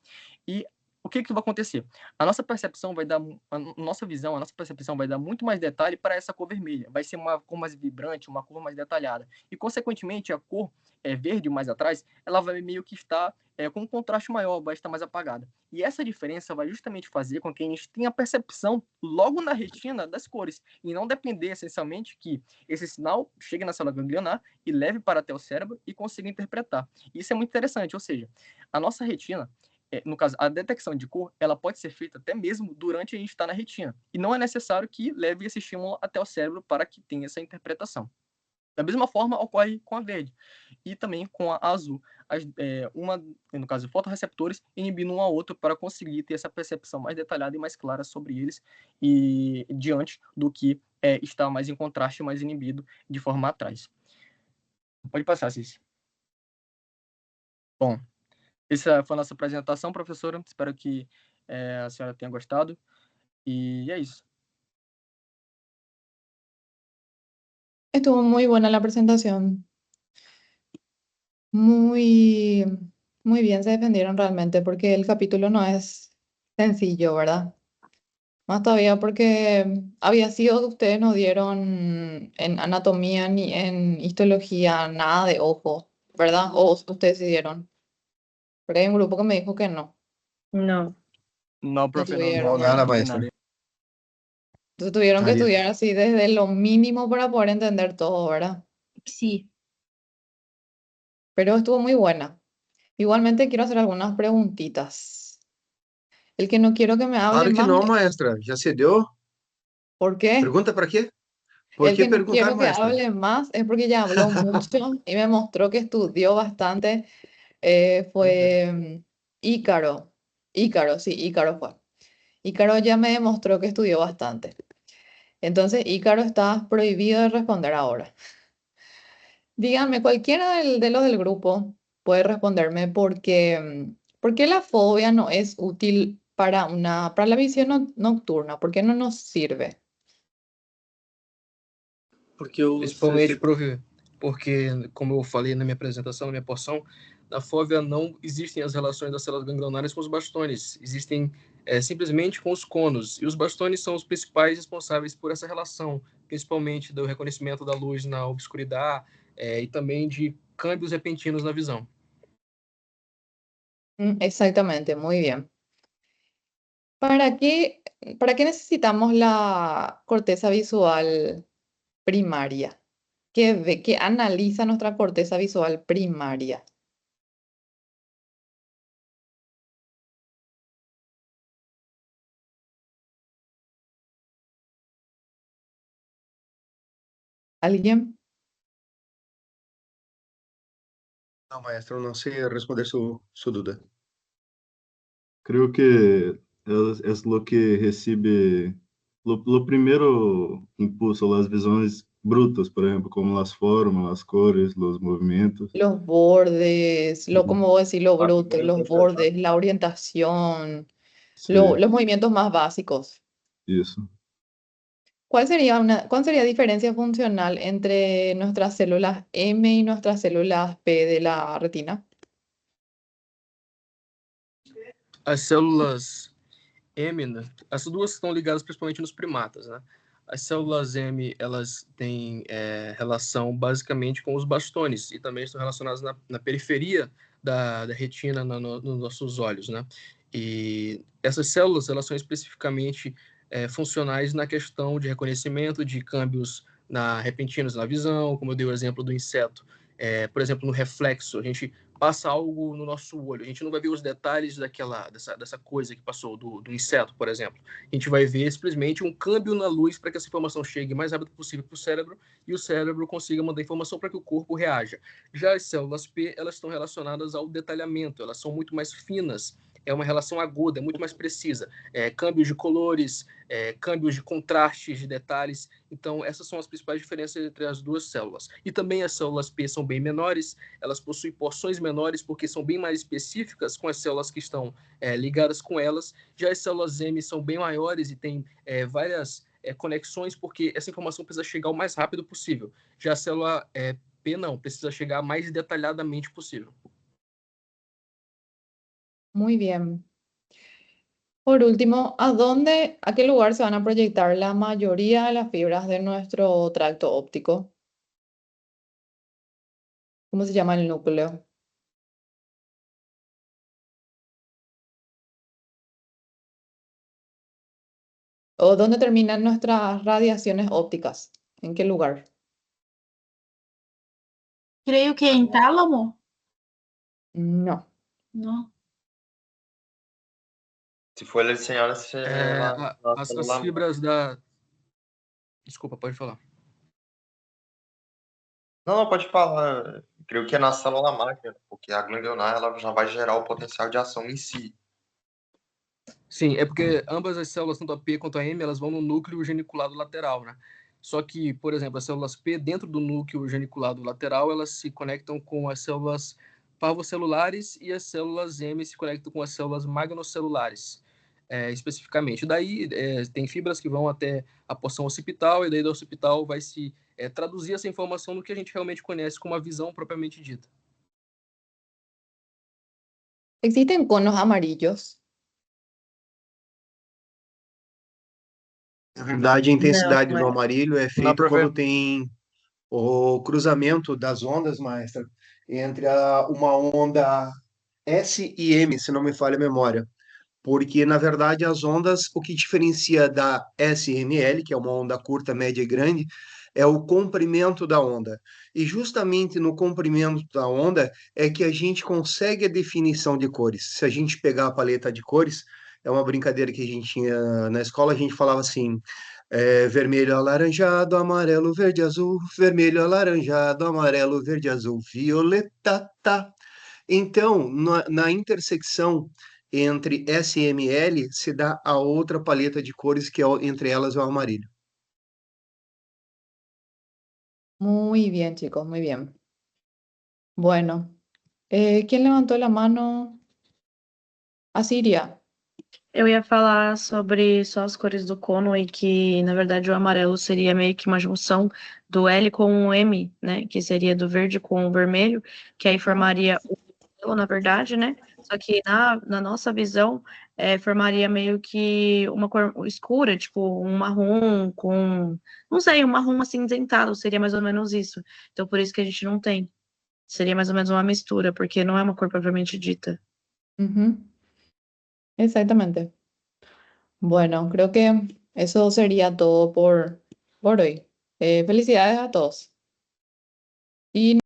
E o que vai acontecer? A nossa percepção vai dar, a nossa visão, a nossa percepção vai dar muito mais detalhe para essa cor vermelha. Vai ser uma cor mais vibrante, uma cor mais detalhada. E, consequentemente, a cor verde mais atrás, ela vai meio que estar com um contraste maior, vai estar mais apagada. E essa diferença vai justamente fazer com que a gente tenha a percepção logo na retina das cores, e não depender essencialmente que esse sinal chegue na célula ganglionar e leve para até o cérebro e consiga interpretar. Isso é muito interessante, ou seja, a nossa retina, no caso, a detecção de cor, ela pode ser feita até mesmo durante a gente estar na retina. E não é necessário que leve esse estímulo até o cérebro para que tenha essa interpretação. Da mesma forma, ocorre com a verde e também com a azul. No caso, fotorreceptores inibindo um ao outro para conseguir ter essa percepção mais detalhada e mais clara sobre eles e diante do que está mais em contraste, mais inibido de forma atrás. Pode passar, Cici. Bom, essa foi a nossa apresentação, professora. Espero que a senhora tenha gostado. Y é isso. Estuvo muy buena la presentación. Muy, muy bien se defendieron realmente porque el capítulo no es sencillo, ¿verdad? Más todavía porque había sido que ustedes no dieron en anatomía ni en histología nada de ojo, ¿verdad? O ustedes sí dieron. Pero hay un grupo que me dijo que no. No. No, profe, no, tuvieron. no, Nada, no, maestra. nada. Entonces tuvieron que Nadie. estudiar así desde lo mínimo para poder entender todo, ¿verdad? Sí. Pero estuvo muy buena. Igualmente quiero hacer algunas preguntitas. El que no quiero que me hable Claro que más, não, maestra. Já cedeu? ¿por qué? Pergunta para quê? ¿Por El qué que no perguntar, quiero que maestra? hable más es porque ya habló mucho y me mostró que estudió bastante. Fue Ícaro. Ícaro, sí, Ícaro fue. Ícaro ya me demostró que estudió bastante. Entonces, Ícaro está prohibido de responder ahora. Díganme, cualquiera de los del grupo puede responderme por qué la fobia no es útil para para la visión nocturna. ¿Por qué no nos sirve? Porque o Principalmente, profe, porque, como eu falei na minha apresentação, na minha porção, na fóvea não existem as relações das células ganglionares com os bastones, existem simplesmente com os conos, e os bastones são os principais responsáveis por essa relação, principalmente do reconhecimento da luz na obscuridade e também de câmbios repentinos na visão. Exactamente, muy bien. ¿Para qué necesitamos la corteza visual primaria? ¿Qué analiza nuestra corteza visual primaria? ¿Alguien? Não, maestro, não sei responder su duda. Creo que es lo que recibe lo primero impulso, las visiones brutas, por ejemplo, como las formas, las cores, los movimientos. Los bordes, Ujú. como vos decís, lo A bruto, primeira los impressão. bordes, la orientación, Sí, los movimientos más básicos. eso. ¿Cuál sería la diferencia funcional entre nuestras células M y nuestras células P de la retina? As células M, né, essas duas estão ligadas principalmente nos primatas, né? As células M, elas têm relação basicamente com os bastones e também estão relacionadas na periferia da retina, nos nossos olhos, né? E essas células, elas são especificamente funcionais na questão de reconhecimento de câmbios repentinos na visão, como eu dei o exemplo do inseto. Por exemplo, no reflexo, a gente passa algo no nosso olho, a gente não vai ver os detalhes dessa coisa que passou, do inseto, por exemplo. A gente vai ver simplesmente um câmbio na luz para que essa informação chegue o mais rápido possível para o cérebro e o cérebro consiga mandar informação para que o corpo reaja. Já as células P, elas estão relacionadas ao detalhamento, elas são muito mais finas, é uma relação aguda, é muito mais precisa. Câmbios de colores, câmbios de contrastes, de detalhes. Então, essas são as principais diferenças entre as duas células. E também as células P são bem menores, elas possuem porções menores porque são bem mais específicas com as células que estão ligadas com elas. Já as células M são bem maiores e têm várias conexões porque essa informação precisa chegar o mais rápido possível. Já a célula P não, precisa chegar mais detalhadamente possível. Muy bien. Por último, ¿a qué lugar se van a proyectar la mayoría de las fibras de nuestro tracto óptico? ¿Cómo se llama el núcleo? ¿O dónde terminan nuestras radiaciones ópticas? ¿En qué lugar? Creio que em tálamo? No. Não. Se for ele senhora, você na As célula fibras da... Desculpa, pode falar. Não, pode falar. Creio que é na célula máquina, porque a ganglionar ela já vai gerar o potencial de ação em si. Sim, é porque ambas as células, tanto a P quanto a M, elas vão no núcleo geniculado lateral, né? Só que, por exemplo, as células P dentro do núcleo geniculado lateral, elas se conectam com as células parvocelulares e as células M se conectam com as células magnocelulares, especificamente. Daí tem fibras que vão até a porção occipital e daí da occipital vai se traduzir essa informação no que a gente realmente conhece como a visão propriamente dita. ¿Existen conos amarillos? Na verdade, a intensidade Não, do amarillo é feita profe. quando tem o cruzamento das ondas, maestra, entre uma onda S e M, se não me falha a memória. Porque, na verdade, as ondas, o que diferencia da SML, que é uma onda curta, média e grande, é o comprimento da onda. E justamente no comprimento da onda é que a gente consegue a definição de cores. Se a gente pegar a paleta de cores, é uma brincadeira que a gente tinha na escola, a gente falava assim: vermelho, alaranjado, amarelo, verde, azul, vermelho, alaranjado, amarelo, verde, azul, violeta, tá. Então, na intersecção entre S e ML se dá a outra paleta de cores, que entre elas é o amarillo. Muy bien, chicos, muy bien. Bueno, ¿quién levantó la mano? Asiria. Eu ia falar sobre só as cores do cono e que, na verdade, o amarelo seria meio que uma junção do L com o M, né? Que seria do verde com o vermelho, que aí formaria o amarelo, na verdade, né? Só que na nossa visão, formaria meio que uma cor escura, tipo um marrom com... Não sei, um marrom acinzentado, seria mais ou menos isso. Então, por isso que a gente não tem. Seria mais ou menos uma mistura, porque não é uma cor propriamente dita. Ujú. Exactamente. Bueno, creo que eso sería todo por hoy. Felicidades a todos. Y